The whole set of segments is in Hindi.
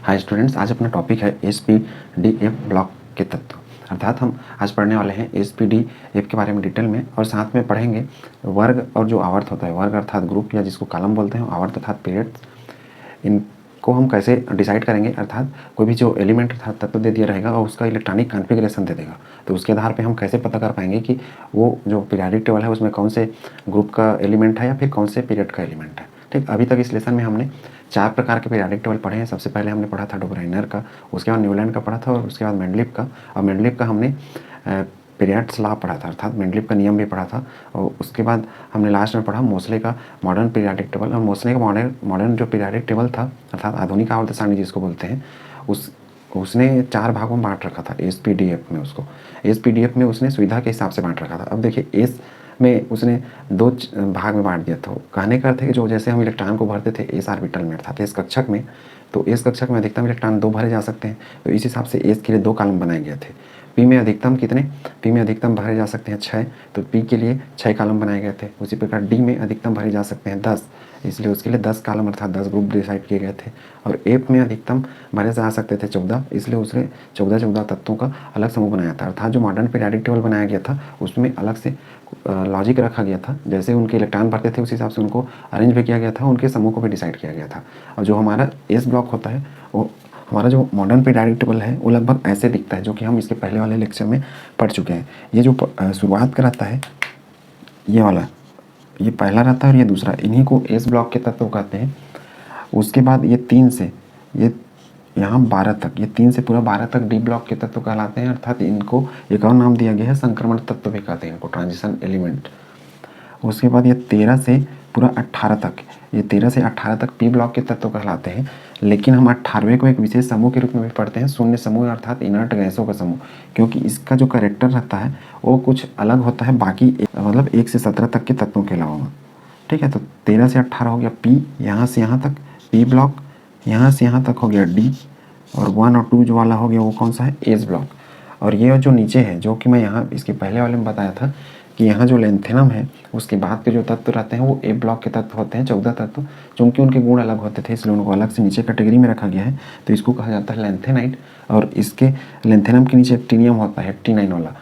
हाय स्टूडेंट्स, आज अपना टॉपिक है एसपीडीएफ ब्लॉक के तत्व। अर्थात हम आज पढ़ने वाले हैं एसपीडीएफ के बारे में डिटेल में, और साथ में पढ़ेंगे वर्ग और जो आवर्त होता है, वर्ग अर्थात ग्रुप या जिसको कॉलम बोलते हैं, आवर्त अर्थात पीरियड्स, इनको हम कैसे डिसाइड करेंगे। अर्थात कोई भी जो एलिमेंट अर्थात तत्व दे दिया रहेगा और उसका इलेक्ट्रॉनिक कॉन्फ़िगरेशन दे देगा, तो उसके आधार पे हम कैसे पता कर पाएंगे कि वो जो पीरियोडिक टेबल है उसमें कौन से ग्रुप का एलिमेंट है या फिर कौन से पीरियड का एलिमेंट है। ठीक, अभी तक इस लेसन में हमने 4 प्रकार के पीरियोडिक टेबल पढ़े हैं। सबसे पहले हमने पढ़ा था डोबराइनर का, उसके बाद न्यूलैंड का पढ़ा था, और उसके बाद मेंडलीव का। और मेंडलीव का हमने पीरियड्स लॉ पढ़ा था, अर्थात मेंडलीव का नियम भी पढ़ा था। और उसके बाद हमने लास्ट में पढ़ा मोसले का मॉडर्न पीरियोडिक टेबल। और मोसले का मॉडर्न जो पीरियोडिक टेबल था, अर्थात आधुनिक आवर्त सारणी जिसको बोलते हैं, उसने 4 भागों में बांट रखा था एसपीडीएफ में। उसको एसपीडीएफ में उसने सुविधा के हिसाब से बांट रखा था। अब देखिए, एस में उसने 2 भाग में बांट दिया था। कहने का अर्थ है कि जो जैसे हम इलेक्ट्रॉन को भरते थे एस ऑर्बिटल में अर्थात एस कक्षक में, तो एस कक्षक में अधिकतम इलेक्ट्रॉन 2 भरे जा सकते हैं। तो इस हिसाब से एस के लिए 2 कॉलम बनाए गए थे। पी में अधिकतम कितने, पी में अधिकतम भरे जा सकते हैं 6, तो पी के लिए 6 कॉलम बनाए गए थे। उसी प्रकार डी में अधिकतम भरे जा सकते हैं 10, इसलिए उसके लिए 10 कॉलम अर्थात 10 ग्रुप डिसाइड किए गए थे। और एफ में अधिकतम भरे जा सकते थे 14, इसलिए उसने 14 तत्वों का अलग समूह बनाया था। अर्थात जो मॉडर्न पीरियोडिक टेबल बनाया गया था उसमें अलग से लॉजिक रखा गया था। जैसे उनके इलेक्ट्रॉन भरते थे उस हिसाब से उनको अरेंज भी किया गया था, उनके समूह को भी डिसाइड किया गया था। और जो हमारा एस ब्लॉक होता है, वो हमारा जो मॉडर्न पीरियोडिक टेबल है वो लगभग ऐसे दिखता है, जो कि हम इसके पहले वाले लेक्चर में पढ़ चुके हैं। ये जो शुरुआत कराता है, ये वाला, ये पहला रहता है और ये दूसरा, इन्हीं को एस ब्लॉक के तत्व कहते हैं। उसके बाद ये 3 से ये यहाँ 12 तक, ये 3 से पूरा 12 तक डी ब्लॉक के तत्व कहलाते हैं। अर्थात इनको एक और नाम दिया गया है संक्रमण तत्व भी कहते हैं इनको, ट्रांजिशन एलिमेंट। उसके बाद ये 13 से पूरा 18 तक, ये 13 से 18 तक पी ब्लॉक के तत्व कहलाते हैं। लेकिन हम 18वें को एक विशेष समूह के रूप में भी पढ़ते हैं, शून्य समूह अर्थात इनर्ट गैसों का समूह, क्योंकि इसका जो कैरेक्टर रहता है वो कुछ अलग होता है बाकी मतलब 1 से 17 तक के तत्वों के अलावा। ठीक है, तो 13 से 18 हो गया पी, यहाँ से यहाँ तक पी ब्लॉक, यहाँ से यहाँ तक हो गया डी, और 1 और 2 जो वाला हो गया वो कौन सा है, एस ब्लॉक। और ये जो नीचे है, जो कि मैं यहाँ इसके पहले वाले में बताया था कि यहाँ जो लेंथेनम है उसके बाद के जो तत्व रहते हैं वो ए ब्लॉक के तत्व होते हैं, 14 तत्व। चूँकि उनके गुण अलग होते थे इसलिए उनको अलग से नीचे कैटेगरी में रखा गया है, तो इसको कहा जाता है लेंथेनाइट। और इसके लेंथेनम के नीचे एक्टिनियम होता है, एक्टिनाइन वाला,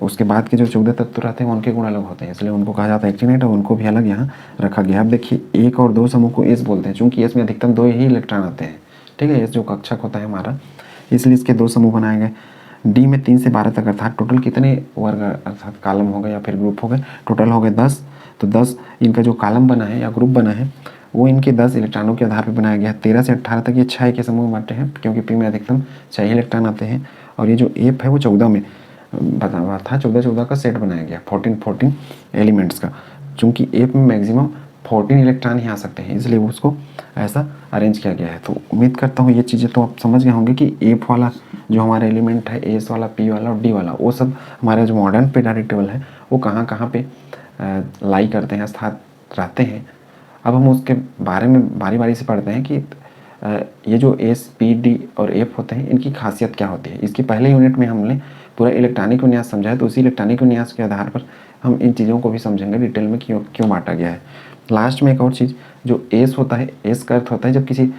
उसके बाद के जो 14 तत्व रहते हैं उनके गुण अलग होते हैं, इसलिए उनको कहा जाता है एक्टिनाइट, और उनको भी अलग यहाँ रखा गया है। अब देखिए, 1 और 2 समूह को एस बोलते हैं, चूँकि एस में अधिकतम 2 ही इलेक्ट्रॉन आते हैं। ठीक है, एस जो कक्षक होता है हमारा, इसलिए इसके 2 समूह बनाए गए। डी में 3 से 12 तक अर्थात टोटल कितने वर्ग अर्थात कॉलम हो गए या फिर ग्रुप हो गए, टोटल हो गए 10। तो 10 इनका जो कॉलम बना है या ग्रुप बना है वो इनके 10 इलेक्ट्रॉनों के आधार पर बनाया गया है। 13 से 18 तक ये 6 के समूह बांटे हैं, क्योंकि पी में अधिकतम 6 ही इलेक्ट्रॉन आते हैं। और ये जो एफ है वो 14 में बता हुआ था, 14 का सेट बनाया गया, 14 एलिमेंट्स का। चूँकि एफ में मैक्सिमम 14 इलेक्ट्रॉन ही आ सकते हैं, इसलिए उसको ऐसा अरेंज किया गया है। तो उम्मीद करता हूँ ये चीज़ें तो आप समझ गए होंगे कि एफ वाला जो हमारा एलिमेंट है, एस वाला, पी वाला और डी वाला, वो सब हमारा जो मॉडर्न पीरियोडिक टेबल है वो कहाँ कहाँ पे लाई करते हैं, स्थान रहते हैं। अब हम उसके बारे में बारी बारी से पढ़ते हैं कि ये जो एस, पी, डी और एफ होते हैं इनकी खासियत क्या होती है। इसके पहले यूनिट में हमने पूरा इलेक्ट्रॉनिक विन्यास समझा है, तो उसी इलेक्ट्रॉनिक विन्यास के आधार पर हम इन चीज़ों को भी समझेंगे डिटेल में क्यों बांटा गया है। लास्ट में एक और चीज़, जो एस होता है, एस का अर्थ होता है जब किसी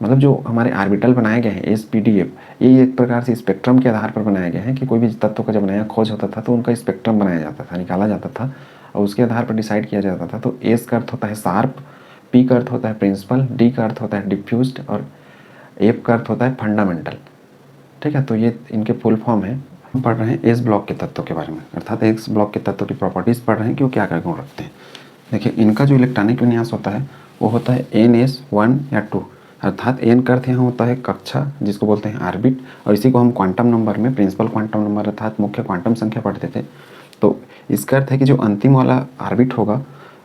मतलब जो हमारे ऑर्बिटल बनाए गए हैं एस पी डी एफ, ये एक प्रकार से स्पेक्ट्रम के आधार पर बनाए गए हैं कि कोई भी तत्व का जब नया खोज होता था तो उनका स्पेक्ट्रम बनाया जाता था, निकाला जाता था, और उसके आधार पर डिसाइड किया जाता था। तो एस का अर्थ होता है शार्प, पी का अर्थ होता है प्रिंसिपल, डी का अर्थ होता है डिफ्यूज्ड, और एफ का अर्थ होता है फंडामेंटल। ठीक है, तो ये इनके फुल फॉर्म है। हम पढ़ रहे हैं एस ब्लॉक के तत्वों के बारे में, अर्थात एस ब्लॉक के तत्वों की प्रॉपर्टीज़ पढ़ रहे हैं कि वो क्या क्या गुण रखते हैं। देखिए, इनका जो इलेक्ट्रॉनिक विन्यास होता है वो होता है NS1 या 2, अर्थात एन का अर्थ यहाँ होता है कक्षा जिसको बोलते हैं ऑर्बिट, और इसी को हम क्वांटम नंबर में प्रिंसिपल क्वांटम नंबर अर्थात मुख्य क्वांटम संख्या पढ़ते थे। तो इसका अर्थ है कि जो अंतिम वाला ऑर्बिट होगा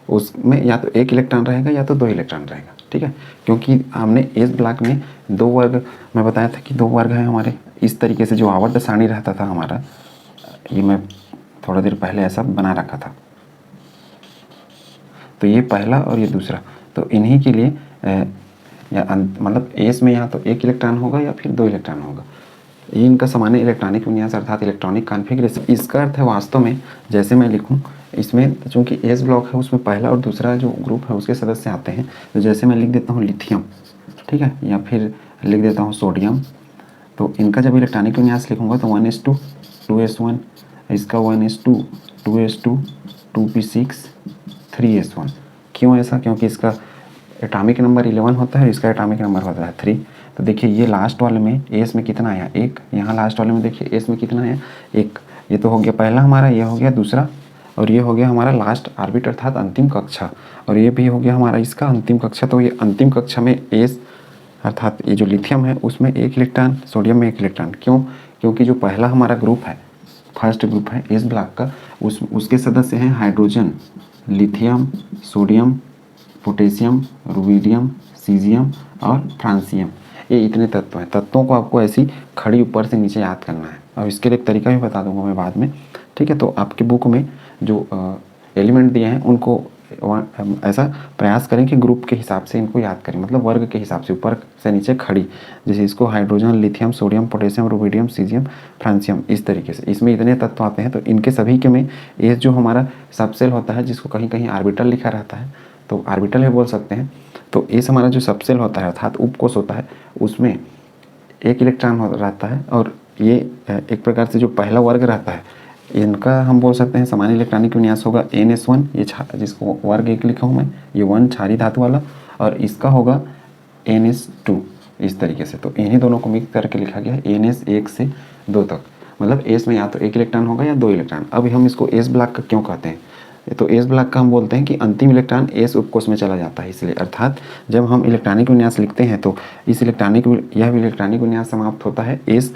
उसमें या तो 1 इलेक्ट्रॉन रहेगा या तो 2 इलेक्ट्रॉन रहेगा। ठीक है, क्योंकि हमने एस ब्लॉक में 2 वर्ग, मैं बताया था कि 2 वर्ग हैं हमारे। इस तरीके से जो आवर्त सारणी रहता था हमारा, ये मैं थोड़ा देर पहले ऐसा बना रखा था, तो ये पहला और ये दूसरा, तो इन्हीं के लिए मतलब एस में या तो 1 इलेक्ट्रॉन होगा या फिर 2 इलेक्ट्रॉन होगा। ये इनका सामान्य इलेक्ट्रॉनिक विन्यास अर्थात इलेक्ट्रॉनिक कॉन्फ़िगरेशन। इसका अर्थ है वास्तव में, जैसे मैं लिखूं इसमें, चूँकि एस ब्लॉक है उसमें पहला और दूसरा जो ग्रुप है उसके सदस्य आते हैं, तो जैसे मैं लिख देता हूँ लिथियम, ठीक है, या फिर लिख देता हूँ सोडियम। तो इनका जब इलेक्ट्रॉनिक विन्यास लिखूंगा तो 1s2 2s1, इसका 1s2 2s2 2p6 3s1। क्यों ऐसा? क्योंकि इसका एटॉमिक नंबर 11 होता है, इसका एटॉमिक नंबर होता है 3। तो देखिए ये लास्ट वाले में एस में कितना आया? 1। यहाँ लास्ट वाले में देखिए एस में कितना आया? 1। ये तो हो गया पहला हमारा, ये हो गया दूसरा, और ये हो गया हमारा लास्ट ऑर्बिट अर्थात अंतिम कक्षा, और ये भी हो गया हमारा इसका अंतिम कक्षा। तो ये अंतिम कक्षा में एस अर्थात ये जो लिथियम है उसमें 1 इलेक्ट्रॉन, सोडियम में 1 इलेक्ट्रॉन। क्यों? क्योंकि जो पहला हमारा ग्रुप है, फर्स्ट ग्रुप है एस ब्लॉक का, उसके सदस्य हैं hydrogen, lithium, sodium, potassium, rubidium, caesium और फ्रांसियम। ये इतने तत्व हैं। तत्वों को आपको ऐसी खड़ी ऊपर से नीचे याद करना है, और इसके लिए एक तरीका भी बता दूंगा मैं बाद में। ठीक है, तो आपकी बुक में जो एलिमेंट दिए हैं उनको ऐसा प्रयास करें कि ग्रुप के हिसाब से इनको याद करें, मतलब वर्ग के हिसाब से ऊपर से नीचे खड़ी। जैसे इसको hydrogen, lithium, sodium, potassium, rubidium, caesium, francium, इस तरीके से इसमें इतने तत्व आते हैं। तो इनके सभी के में ये जो हमारा सबसेल होता है, जिसको कहीं कहीं ऑर्बिटल लिखा रहता है, तो ऑर्बिटल भी बोल सकते हैं। तो इस हमारा जो सबसेल होता है अर्थात उपकोष होता है, उसमें 1 इलेक्ट्रॉन रहता है, और ये एक प्रकार से जो पहला वर्ग रहता है, इनका हम बोल सकते हैं सामान्य इलेक्ट्रॉनिक विन्यास होगा NS1, ये जिसको वर्ग 1 लिखा हूँ मैं, ये 1 क्षारीय धातु वाला, और इसका होगा NS2 इस तरीके से। तो इन्हीं दोनों को मिक्स करके लिखा गया है NS 1 से 2 तक, मतलब एस में या तो 1 इलेक्ट्रॉन होगा या 2 इलेक्ट्रॉन। अब हम इसको एस ब्लॉक का क्यों कहते हैं? तो एस ब्लॉक का हम बोलते हैं कि अंतिम इलेक्ट्रॉन एस उपकोष में चला जाता है, इसलिए। अर्थात जब हम इलेक्ट्रॉनिक विन्यास लिखते हैं तो यह इलेक्ट्रॉनिक विन्यास समाप्त होता है एस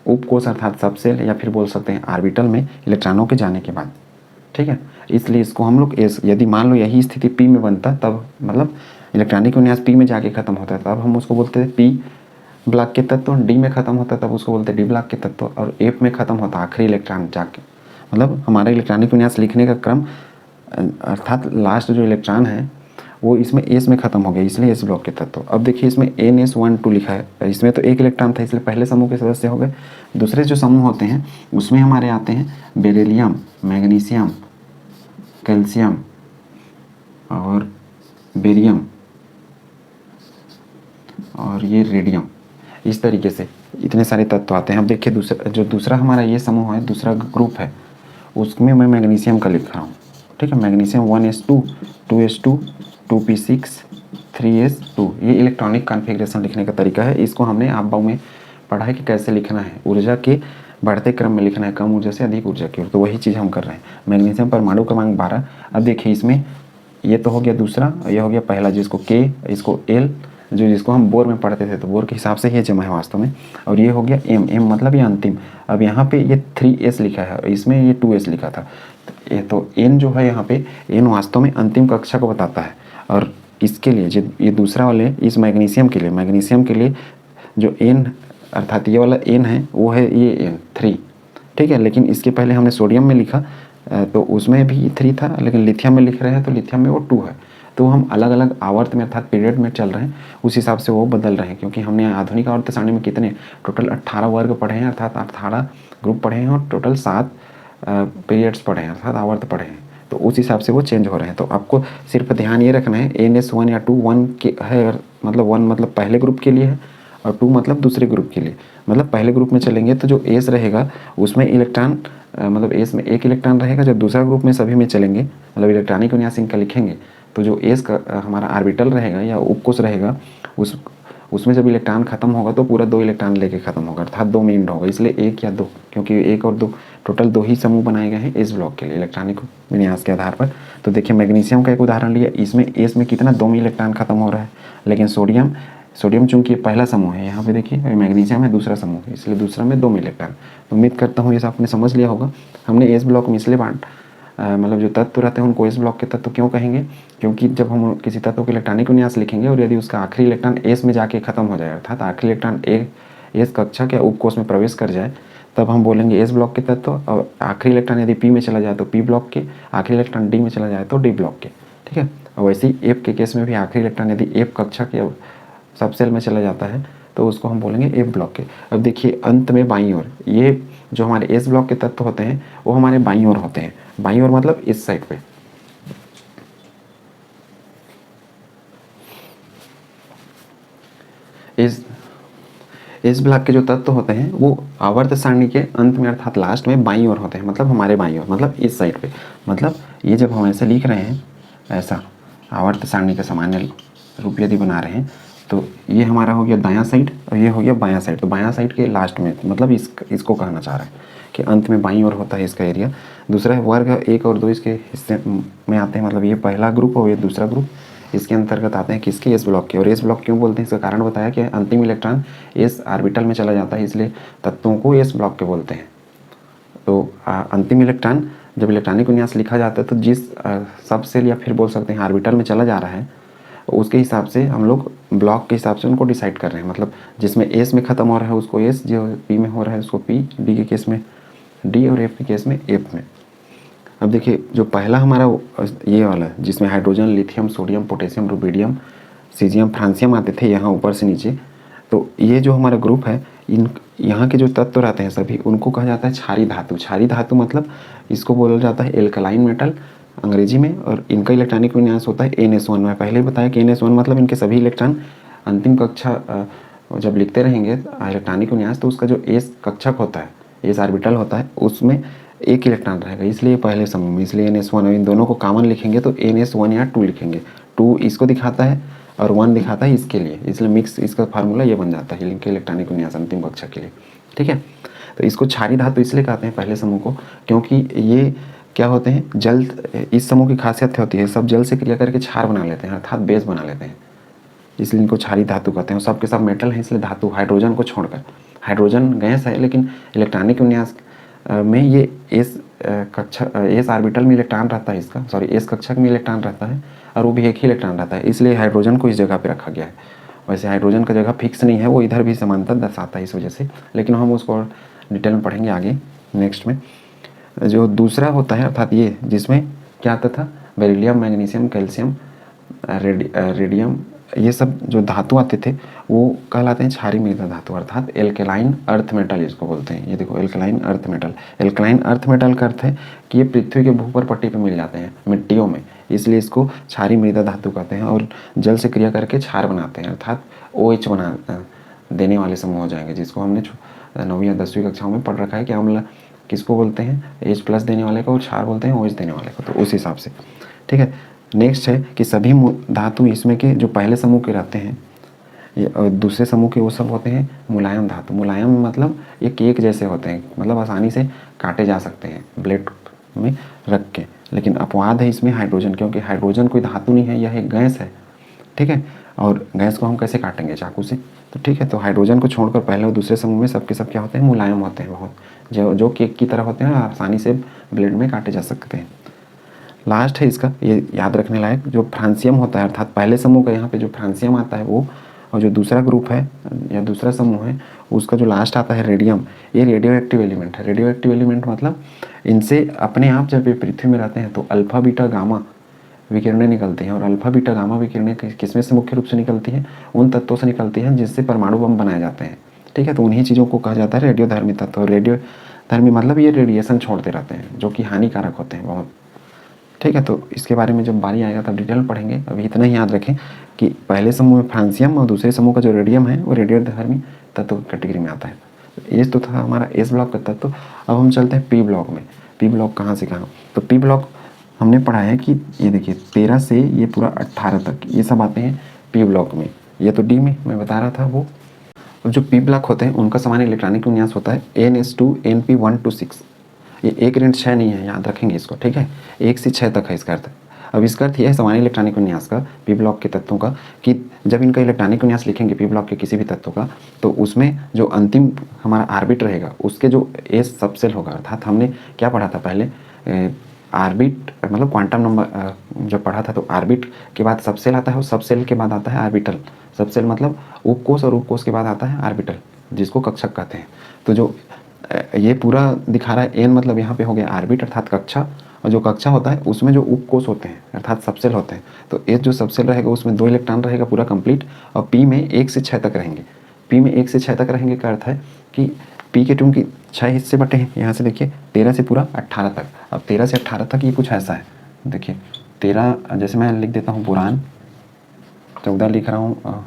उपकोष अर्थात सबसेल, या फिर बोल सकते हैं ऑर्बिटल में इलेक्ट्रॉनों के जाने के बाद। ठीक है, इसलिए इसको हम लोग एस, यदि मान लो यही स्थिति पी में बनता, तब मतलब इलेक्ट्रॉनिक विन्यास पी में जाके खत्म होता है, तब हम उसको बोलते हैं पी ब्लॉक के तत्व। डी में खत्म होता है तब उसको बोलते हैं डी ब्लॉक के तत्व, और एफ में खत्म होता है आखिरी इलेक्ट्रॉन जाके, मतलब हमारा इलेक्ट्रॉनिक विन्यास लिखने का क्रम अर्थात लास्ट जो इलेक्ट्रॉन है वो इसमें एस में खत्म हो गया, इसलिए एस ब्लॉक के तत्व। अब देखिए इसमें NS12 लिखा है, इसमें तो 1 इलेक्ट्रॉन था, इसलिए पहले समूह के सदस्य हो गए। दूसरे जो समूह होते हैं उसमें हमारे आते हैं बेरिलियम, मैग्नीशियम, कैल्शियम और बेरियम और ये रेडियम, इस तरीके से इतने सारे तत्व आते हैं। अब देखिए दूसरा हमारा ये समूह है, दूसरा ग्रुप है, उसमें मैं मैग्नीशियम का लिख रहा हूँ। ठीक है, magnesium 1s2 2s2 2p6 3s2। ये इलेक्ट्रॉनिक कॉन्फ़िगरेशन लिखने का तरीका है। इसको हमने आप में पढ़ा है कि कैसे लिखना है, ऊर्जा के बढ़ते क्रम में लिखना है, कम ऊर्जा से अधिक ऊर्जा की ओर। तो वही चीज़ हम कर रहे हैं। मैग्नीशियम परमाणु क्रमांक 12। अब देखिए इसमें ये तो हो गया दूसरा, ये हो गया पहला, जिसको K, इसको L, जिसको हम बोर में पढ़ते थे, तो बोर के हिसाब से ये जमा है वास्तव में। और ये हो गया M मतलब ये अंतिम। अब यहाँ पे ये 3s लिखा है, इसमें ये 2s लिखा था। तो N जो है यहाँ पे, N वास्तव में अंतिम कक्षा को बताता है। और इसके लिए जो ये दूसरा वाले, इस मैग्नीशियम के लिए जो N अर्थात ये वाला N है वो है ये N3। ठीक है, लेकिन इसके पहले हमने सोडियम में लिखा तो उसमें भी 3 था, लेकिन लिथियम में लिख रहे हैं तो लिथियम में वो 2 है। तो हम अलग अलग आवर्त में अर्थात पीरियड में चल रहे हैं, उस हिसाब से वो बदल रहे हैं, क्योंकि हमने आधुनिक आवर्त सारणी में कितने टोटल 18 वर्ग पढ़े हैं, अर्थात 18 ग्रुप पढ़े हैं, और टोटल 7 पीरियड्स पढ़े हैं अर्थात आवर्त पढ़े हैं। तो उस हिसाब से वो चेंज हो रहे हैं। तो आपको सिर्फ ध्यान ये रखना है NS1 या 2 1 के है, मतलब 1 मतलब पहले ग्रुप के लिए है, और 2 मतलब दूसरे ग्रुप के लिए। मतलब पहले ग्रुप में चलेंगे तो जो एस रहेगा उसमें इलेक्ट्रॉन मतलब एस में 1 इलेक्ट्रॉन रहेगा। जब दूसरा ग्रुप में सभी में चलेंगे, मतलब इलेक्ट्रॉनिक विन्यास इनका लिखेंगे, तो जो एस का हमारा ऑर्बिटल रहेगा या उपकोष रहेगा, उसमें जब इलेक्ट्रॉन खत्म होगा तो पूरा 2 इलेक्ट्रॉन लेके खत्म होगा, अर्थात 2 में एंड होगा। इसलिए 1 या 2, क्योंकि 1 और 2 टोटल 2 ही समूह बनाए गए हैं एस ब्लॉक के लिए इलेक्ट्रॉनिक विन्यास के आधार पर। तो देखिए मैग्नीशियम का एक उदाहरण लिया, इसमें एस में कितना 2 में इलेक्ट्रॉन खत्म हो रहा है, लेकिन सोडियम चूंकि पहला समूह है, यहाँ पे देखिए मैग्नीशियम है दूसरा समूह है, इसलिए दूसरा में 2 में इलेक्ट्रॉन। तो उम्मीद करता हूँ ये सब आपने समझ लिया होगा। हमने एस ब्लॉक में इसलिए मतलब जो तत्व रहते हैं उनको एस ब्लॉक के तत्व क्यों कहेंगे, क्योंकि जब हम किसी तत्व के इलेक्ट्रॉनिक विन्यास लिखेंगे और यदि उसका आखिरी इलेक्ट्रॉन एस में जाके खत्म हो जाए, अर्थात आखिरी इलेक्ट्रॉन एस कक्षा के उपकोष में प्रवेश कर जाए, तब हम बोलेंगे एस ब्लॉक के तत्व। और आखिरी इलेक्ट्रॉन यदि पी में चला जाए तो पी ब्लॉक के, आखिरी इलेक्ट्रॉन डी में चला जाए तो डी ब्लॉक के। ठीक है, और वैसे ही एफ के केस में भी आखिरी इलेक्ट्रॉन यदि एफ कक्षा के सब सेल में चला जाता है तो उसको हम बोलेंगे एफ ब्लॉक के। अब देखिए अंत में बाईं ओर, ये जो हमारे एस ब्लॉक के तत्व होते हैं वो हमारे बाईं ओर होते हैं। बाईं ओर मतलब इस साइड पे। एस ब्लॉक के जो तत्व होते हैं वो आवर्त सारणी के अंत में अर्थात लास्ट में बाईं ओर होते हैं, मतलब हमारे बाईं ओर, मतलब इस साइड पे। मतलब ये जब हम ऐसे लिख रहे हैं, ऐसा आवर्त सारणी का सामान्य रूप यदि बना रहे हैं, तो ये हमारा हो गया दायां साइड और ये हो गया बायां साइड। तो बायां साइड के लास्ट में, मतलब इसको कहना चाह रहा है कि अंत में बाईं ओर होता है इसका एरिया। दूसरा है वर्ग 1 और 2 इसके हिस्से में आते हैं, मतलब ये पहला ग्रुप और ये दूसरा ग्रुप इसके अंतर्गत आते हैं। किसके? एस ब्लॉक के। और एस ब्लॉक क्यों बोलते हैं इसका कारण बताया कि अंतिम इलेक्ट्रॉन एस ऑर्बिटल में चला जाता है, इसलिए तत्वों को एस ब्लॉक के बोलते हैं। तो अंतिम इलेक्ट्रॉन जब इलेक्ट्रॉनिक विन्यास लिखा जाता है तो जिस सब सेल या फिर बोल सकते हैं ऑर्बिटल में चला जा रहा है, उसके हिसाब से हम लोग ब्लॉक के हिसाब से उनको डिसाइड कर रहे हैं। मतलब जिसमें एस में ख़त्म हो रहा है उसको एस, जो पी में हो रहा है उसको पी, डी के केस में डी और एफ के केस में एफ में। अब देखिए जो पहला हमारा ये वाला जिसमें hydrogen, lithium, sodium, potassium, rubidium, caesium, francium आते थे यहाँ ऊपर से नीचे, तो ये जो हमारा ग्रुप है, इन यहाँ के जो तत्व रहते हैं सभी, उनको कहा जाता है क्षारीय धातु। क्षारीय धातु मतलब इसको बोला जाता है एल्कलाइन मेटल अंग्रेजी में, और इनका इलेक्ट्रॉनिक विन्यास होता है NS1। मैं पहले ही बताया कि NS1 मतलब इनके सभी इलेक्ट्रॉन अंतिम कक्षा जब लिखते रहेंगे इलेक्ट्रॉनिक विन्यास, तो उसका जो एस कक्षक होता है, एस ऑर्बिटल होता है, उसमें एक इलेक्ट्रॉन रहेगा, इसलिए पहले समूह में, इसलिए NS1। इन दोनों को कॉमन लिखेंगे तो NS1 या 2 लिखेंगे। 2 इसको दिखाता है और 1 दिखाता है इसके लिए, इसलिए मिक्स इसका फार्मूला ये बन जाता है इनके इलेक्ट्रॉनिक विन्यास अंतिम कक्षा के लिए। ठीक है, तो इसको क्षारीय धातु इसलिए कहते हैं पहले समूह को, क्योंकि ये क्या होते हैं, जल, इस समूह की खासियत होती है सब जल से क्रिया करके क्षार बना लेते हैं अर्थात बेस बना लेते हैं, इसलिए इनको क्षारीय धातु कहते हैं। सब के सब मेटल हैं इसलिए धातु, हाइड्रोजन को छोड़कर। हाइड्रोजन गैस है लेकिन इलेक्ट्रॉनिक विन्यास में ये एस कक्षा, एस ऑर्बिटल में इलेक्ट्रॉन रहता है इसका, सॉरी एस कक्षक में इलेक्ट्रॉन रहता है और वो भी एक ही इलेक्ट्रॉन रहता है, इसलिए हाइड्रोजन को इस जगह पे रखा गया है। वैसे हाइड्रोजन का जगह फिक्स नहीं है, वो इधर भी समानता दर्शाता है इस वजह से, लेकिन हम उसको डिटेल में पढ़ेंगे आगे नेक्स्ट में। जो दूसरा होता है अर्थात ये जिसमें क्या आता था, बेरिलियम, मैग्नीशियम, कैल्शियम, रेडियम, ये सब जो धातु आते थे वो कहलाते हैं क्षारीय मृदा धातु अर्थात एल्केलाइन अर्थ मेटल इसको बोलते हैं। ये देखो alkaline earth metal. Alkaline earth metal का अर्थ है कि ये पृथ्वी के भूपर पट्टी पे मिल जाते हैं मिट्टियों में, इसलिए इसको क्षारीय मृदा धातु कहते हैं और जल से क्रिया करके क्षार बनाते हैं अर्थात OH बना देने वाले समूह हो जाएंगे, जिसको हमने 9वीं या 10वीं कक्षाओं में पढ़ रखा है कि अम्ल किसको बोलते हैं, H+ देने वाले को, और क्षार बोलते हैं OH देने वाले को, तो उस हिसाब से। ठीक है, नेक्स्ट है कि सभी धातु इसमें के जो पहले समूह के रहते हैं और दूसरे समूह के वो सब होते हैं मुलायम धातु। मुलायम मतलब ये केक जैसे होते हैं, मतलब आसानी से काटे जा सकते हैं ब्लेड में रख के। लेकिन अपवाद है इसमें हाइड्रोजन, क्योंकि हाइड्रोजन कोई धातु नहीं है, यह एक गैस है। ठीक है, और गैस को हम कैसे काटेंगे, चाकू से। तो ठीक है, तो हाइड्रोजन को छोड़कर पहले और दूसरे समूह में सबके सब क्या होते हैं, मुलायम होते हैं बहुत, जो केक की तरह होते हैं, आसानी से ब्लेड में काटे जा सकते हैं। लास्ट है इसका ये याद रखने लायक, जो फ्रांसियम होता है अर्थात पहले समूह का यहाँ पे जो फ्रांसियम आता है वो, और जो दूसरा ग्रुप है या दूसरा समूह है उसका जो लास्ट आता है रेडियम, ये रेडियो एक्टिव एलिमेंट है। रेडियो एक्टिव एलिमेंट मतलब इनसे अपने आप जब ये पृथ्वी में रहते हैं तो अल्फा बीटा गामा विकिरणें निकलती हैं, और अल्फा बीटा गामा विकिरणें किसमें से मुख्य रूप से निकलती हैं, उन तत्वों से निकलती हैं जिससे परमाणु बम बनाए जाते हैं। ठीक है, तो उन्हीं चीज़ों को कहा जाता है रेडियोधर्मी तत्व। रेडियोधर्मी मतलब ये रेडिएशन छोड़ते रहते हैं जो कि हानिकारक होते हैं बहुत। ठीक है, तो इसके बारे में जब बारी आएगा तब डिटेल पढ़ेंगे। अभी इतना ही याद रखें कि पहले समूह में फ्रांसियम और दूसरे समूह का जो रेडियम है वो रेडियोधर्मी तत्व कैटेगरी में आता है। ये तो था हमारा एस ब्लॉक का तत्व। अब हम चलते हैं पी ब्लॉक में। पी ब्लॉक कहाँ से कहाँ, तो पी ब्लॉक हमने पढ़ा है कि ये देखिए 13 से ये पूरा 18 तक ये सब आते हैं पी ब्लॉक में। ये तो डी में मैं बता रहा था वो। अब जो पी ब्लॉक होते हैं उनका सामान्य इलेक्ट्रॉनिक विन्यास होता है NS2 NP1 to 6। ये 1 ऋण 6 नहीं है, याद रखेंगे इसको। ठीक है, 1 से 6 तक है इसका अर्थ। अब इसका अर्थ यह है सामान्य इलेक्ट्रॉनिक विन्यास का पी ब्लॉक के तत्वों का, कि जब इनका इलेक्ट्रॉनिक विन्यास लिखेंगे पी ब्लॉक के किसी भी तत्व का, तो उसमें जो अंतिम हमारा ऑर्बिट रहेगा उसके जो एस सबसेल होगा, अर्थात हमने क्या पढ़ा था पहले, ऑर्बिट मतलब क्वांटम नंबर जब पढ़ा था तो ऑर्बिट के बाद सबसेल आता है और सबसेल के बाद आता है ऑर्बिटल। सबसेल मतलब उपकोष और उपकोष के बाद आता है ऑर्बिटल, जिसको कक्षक कहते हैं। तो जो ये पूरा दिखा रहा है एन मतलब यहाँ पे हो गया ऑर्बिट अर्थात कक्षा, और जो कक्षा होता है उसमें जो उपकोष होते हैं अर्थात सबसेल होते हैं। तो एस जो सबसेल रहेगा उसमें 2 इलेक्ट्रॉन रहेगा पूरा कंप्लीट, और पी में 1 से 6 तक रहेंगे। पी में 1 से 6 तक रहेंगे का अर्थ है कि पी के चूँकि 6 हिस्से बटे हैं, यहाँ से देखिए 13 से पूरा 18 तक। अब 13 से 18 तक ये कुछ ऐसा है, देखिए 13 जैसे मैं लिख देता हूँ पुराण, 14 लिख रहा हूँ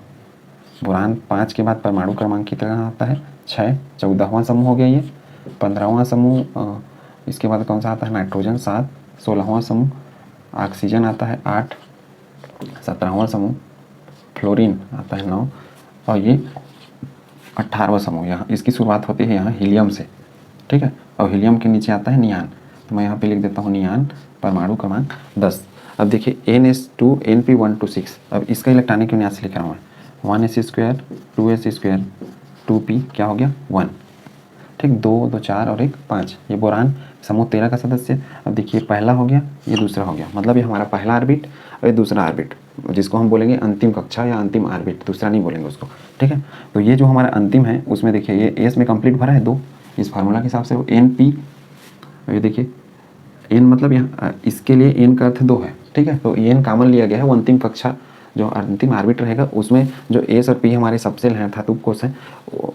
बोरान 5 के बाद परमाणु क्रमांक कितना आता है 6, 14वां समूह हो गया ये। 15वां समूह इसके बाद कौन सा आता है नाइट्रोजन 7, 16वां समूह ऑक्सीजन आता है 8, 17वां समूह फ्लोरीन आता है 9 और ये 18वां समूह यहाँ इसकी शुरुआत होती है यहाँ हीलियम से, ठीक है। और हीलियम के नीचे आता है नियान, तो मैं यहाँ पे लिख देता हूँ नियान परमाणु क्रमांक 10। अब देखिए NS2 NP126, अब इसका इलेक्ट्रॉनिक विन्यास लिख रहा हूँ मैं 1s2 2s2 2p क्या हो गया 1, ठीक। 2 2 4 और 1 5, ये बोरान समूह 13 का सदस्य। अब देखिए पहला हो गया ये दूसरा हो गया, मतलब ये हमारा पहला ऑर्बिट और ये दूसरा ऑर्बिट, जिसको हम बोलेंगे अंतिम कक्षा या अंतिम ऑर्बिट, दूसरा नहीं बोलेंगे उसको, ठीक है। तो ये जो हमारा अंतिम है उसमें देखिए ये एस में कंप्लीट भरा है 2, इस फार्मूला के हिसाब से NP, ये देखिए N मतलब यहाँ इसके लिए N का अर्थ 2 है, ठीक है। तो N कॉमन लिया गया है, वो अंतिम कक्षा जो अंतिम ऑर्बिट रहेगा उसमें जो एस और पी हमारे सबसेल हैं अर्थात उपकोष हैं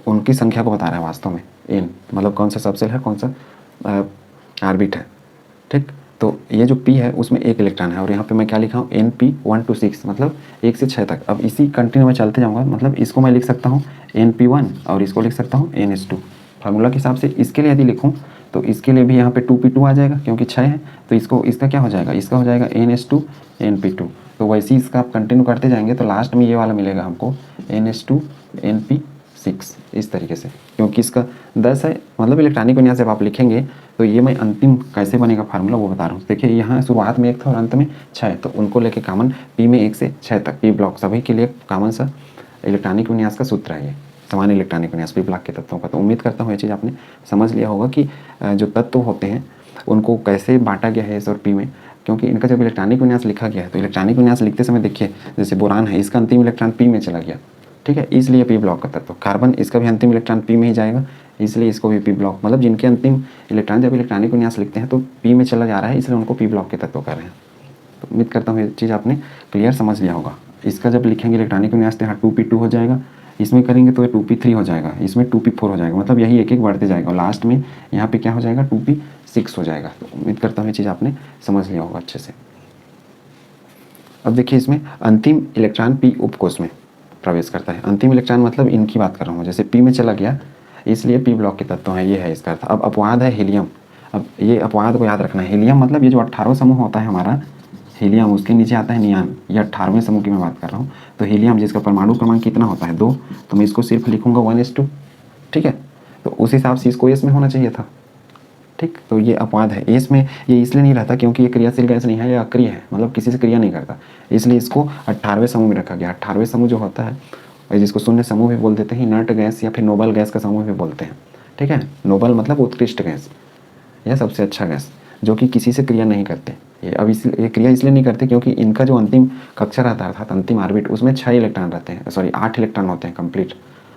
उनकी संख्या को बता रहा है वास्तव में N, मतलब कौन सा सबसेल है कौन सा ऑर्बिट है, ठीक। तो ये जो P है उसमें 1 इलेक्ट्रॉन है और यहाँ पे मैं क्या लिखा हूँ NP126 मतलब 1 से 6 तक। अब इसी कंटिन्यू में चलते जाऊँगा, मतलब इसको मैं लिख सकता हूँ NP1 और इसको लिख सकता हूँ NS2 फार्मूला के हिसाब से। इसके लिए यदि लिखूँ तो इसके लिए भी यहाँ पे 2p2 आ जाएगा क्योंकि 6 है, तो इसका क्या हो जाएगा, इसका हो जाएगा NS2 NP2। तो वैसे ही इसका आप कंटिन्यू करते जाएंगे तो लास्ट में ये वाला मिलेगा हमको NS2 NP6 इस तरीके से, क्योंकि इसका 10 है, मतलब इलेक्ट्रॉनिक विन्यास जब आप लिखेंगे तो ये मैं अंतिम कैसे बनेगा फार्मूला वो बता रहा हूँ। देखिए यहाँ शुरुआत में 1 था और अंत में 6 है, तो उनको लेके कॉमन P में 1 से 6 तक P ब्लॉक सभी के लिए कॉमन सा इलेक्ट्रॉनिक विन्यास का सूत्र है ये, समान इलेक्ट्रॉनिक विन्यास P ब्लॉक के तत्वों का। तो उम्मीद करता हूँ ये चीज़ आपने समझ लिया होगा कि जो तत्व होते हैं उनको कैसे बांटा गया है एस और पी में, क्योंकि इनका जब इलेक्ट्रॉनिक विन्यास लिखा गया है तो इलेक्ट्रॉनिक विन्यास लिखते समय देखिए जैसे बोरान है इसका अंतिम इलेक्ट्रॉन पी में चला गया, ठीक है, इसलिए पी ब्लॉक का तत्व। कार्बन इसका भी अंतिम इलेक्ट्रॉन पी में ही जाएगा, इसलिए इसको भी पी ब्लॉक, मतलब जिनके अंतिम इलेक्ट्रॉन जब इलेक्ट्रॉनिक विन्यास लिखते हैं तो पी में चला जा रहा है, इसलिए उनको पी ब्लॉक के तत्व कर रहे हैं। तो उम्मीद करता हूँ ये चीज़ आपने क्लियर समझ लिया होगा। इसका जब लिखेंगे इलेक्ट्रॉनिक विन्यास तो यहाँ 2p2 हो जाएगा, इसमें करेंगे तो ये 2p3 हो जाएगा, इसमें 2p4 हो जाएगा, मतलब यही एक एक बढ़ते जाएगा और लास्ट में यहाँ पे क्या हो जाएगा 2p6 हो जाएगा। तो उम्मीद करता हूँ ये चीज़ आपने समझ लिया होगा अच्छे से। अब देखिए इसमें अंतिम इलेक्ट्रॉन पी उपकोष में प्रवेश करता है। अंतिम इलेक्ट्रॉन मतलब इनकी बात कर रहा हूँ, जैसे पी में चला गया इसलिए पी ब्लॉक के तत्व हैं, ये है इसका अर्थ। अब अपवाद है हीलियम, अब ये अपवाद को याद रखना है। हीलियम मतलब ये जो 18वां समूह होता है हमारा हीलियम, उसके नीचे आता है नियान, ये 18वें समूह की मैं बात कर रहा हूँ। तो हीलियम जिसका परमाणु क्रमांक कितना होता है 2, तो मैं इसको सिर्फ लिखूंगा 1s2, ठीक है। तो उस हिसाब से इसको एस में होना चाहिए था, ठीक। तो ये अपवाद है, एस में ये इसलिए नहीं रहता क्योंकि ये क्रियाशील गैस नहीं है, ये अक्रिय है, मतलब किसी से क्रिया नहीं करता, इसलिए इसको 18वें समूह में रखा गया। 18वें समूह जो होता है जिसको शून्य समूह भी बोल देते हैं, इनर्ट गैस या फिर नोबल गैस का समूह भी बोलते हैं, ठीक है। नोबल मतलब उत्कृष्ट गैस या सबसे अच्छा गैस, जो कि किसी से क्रिया नहीं करते। ये अब ये क्रिया इसलिए नहीं करते क्योंकि इनका जो अंतिम कक्षा रहता है अर्थात अंतिम ऑर्बिट उसमें 6 इलेक्ट्रॉन रहते हैं, सॉरी 8 इलेक्ट्रॉन होते हैं कंप्लीट,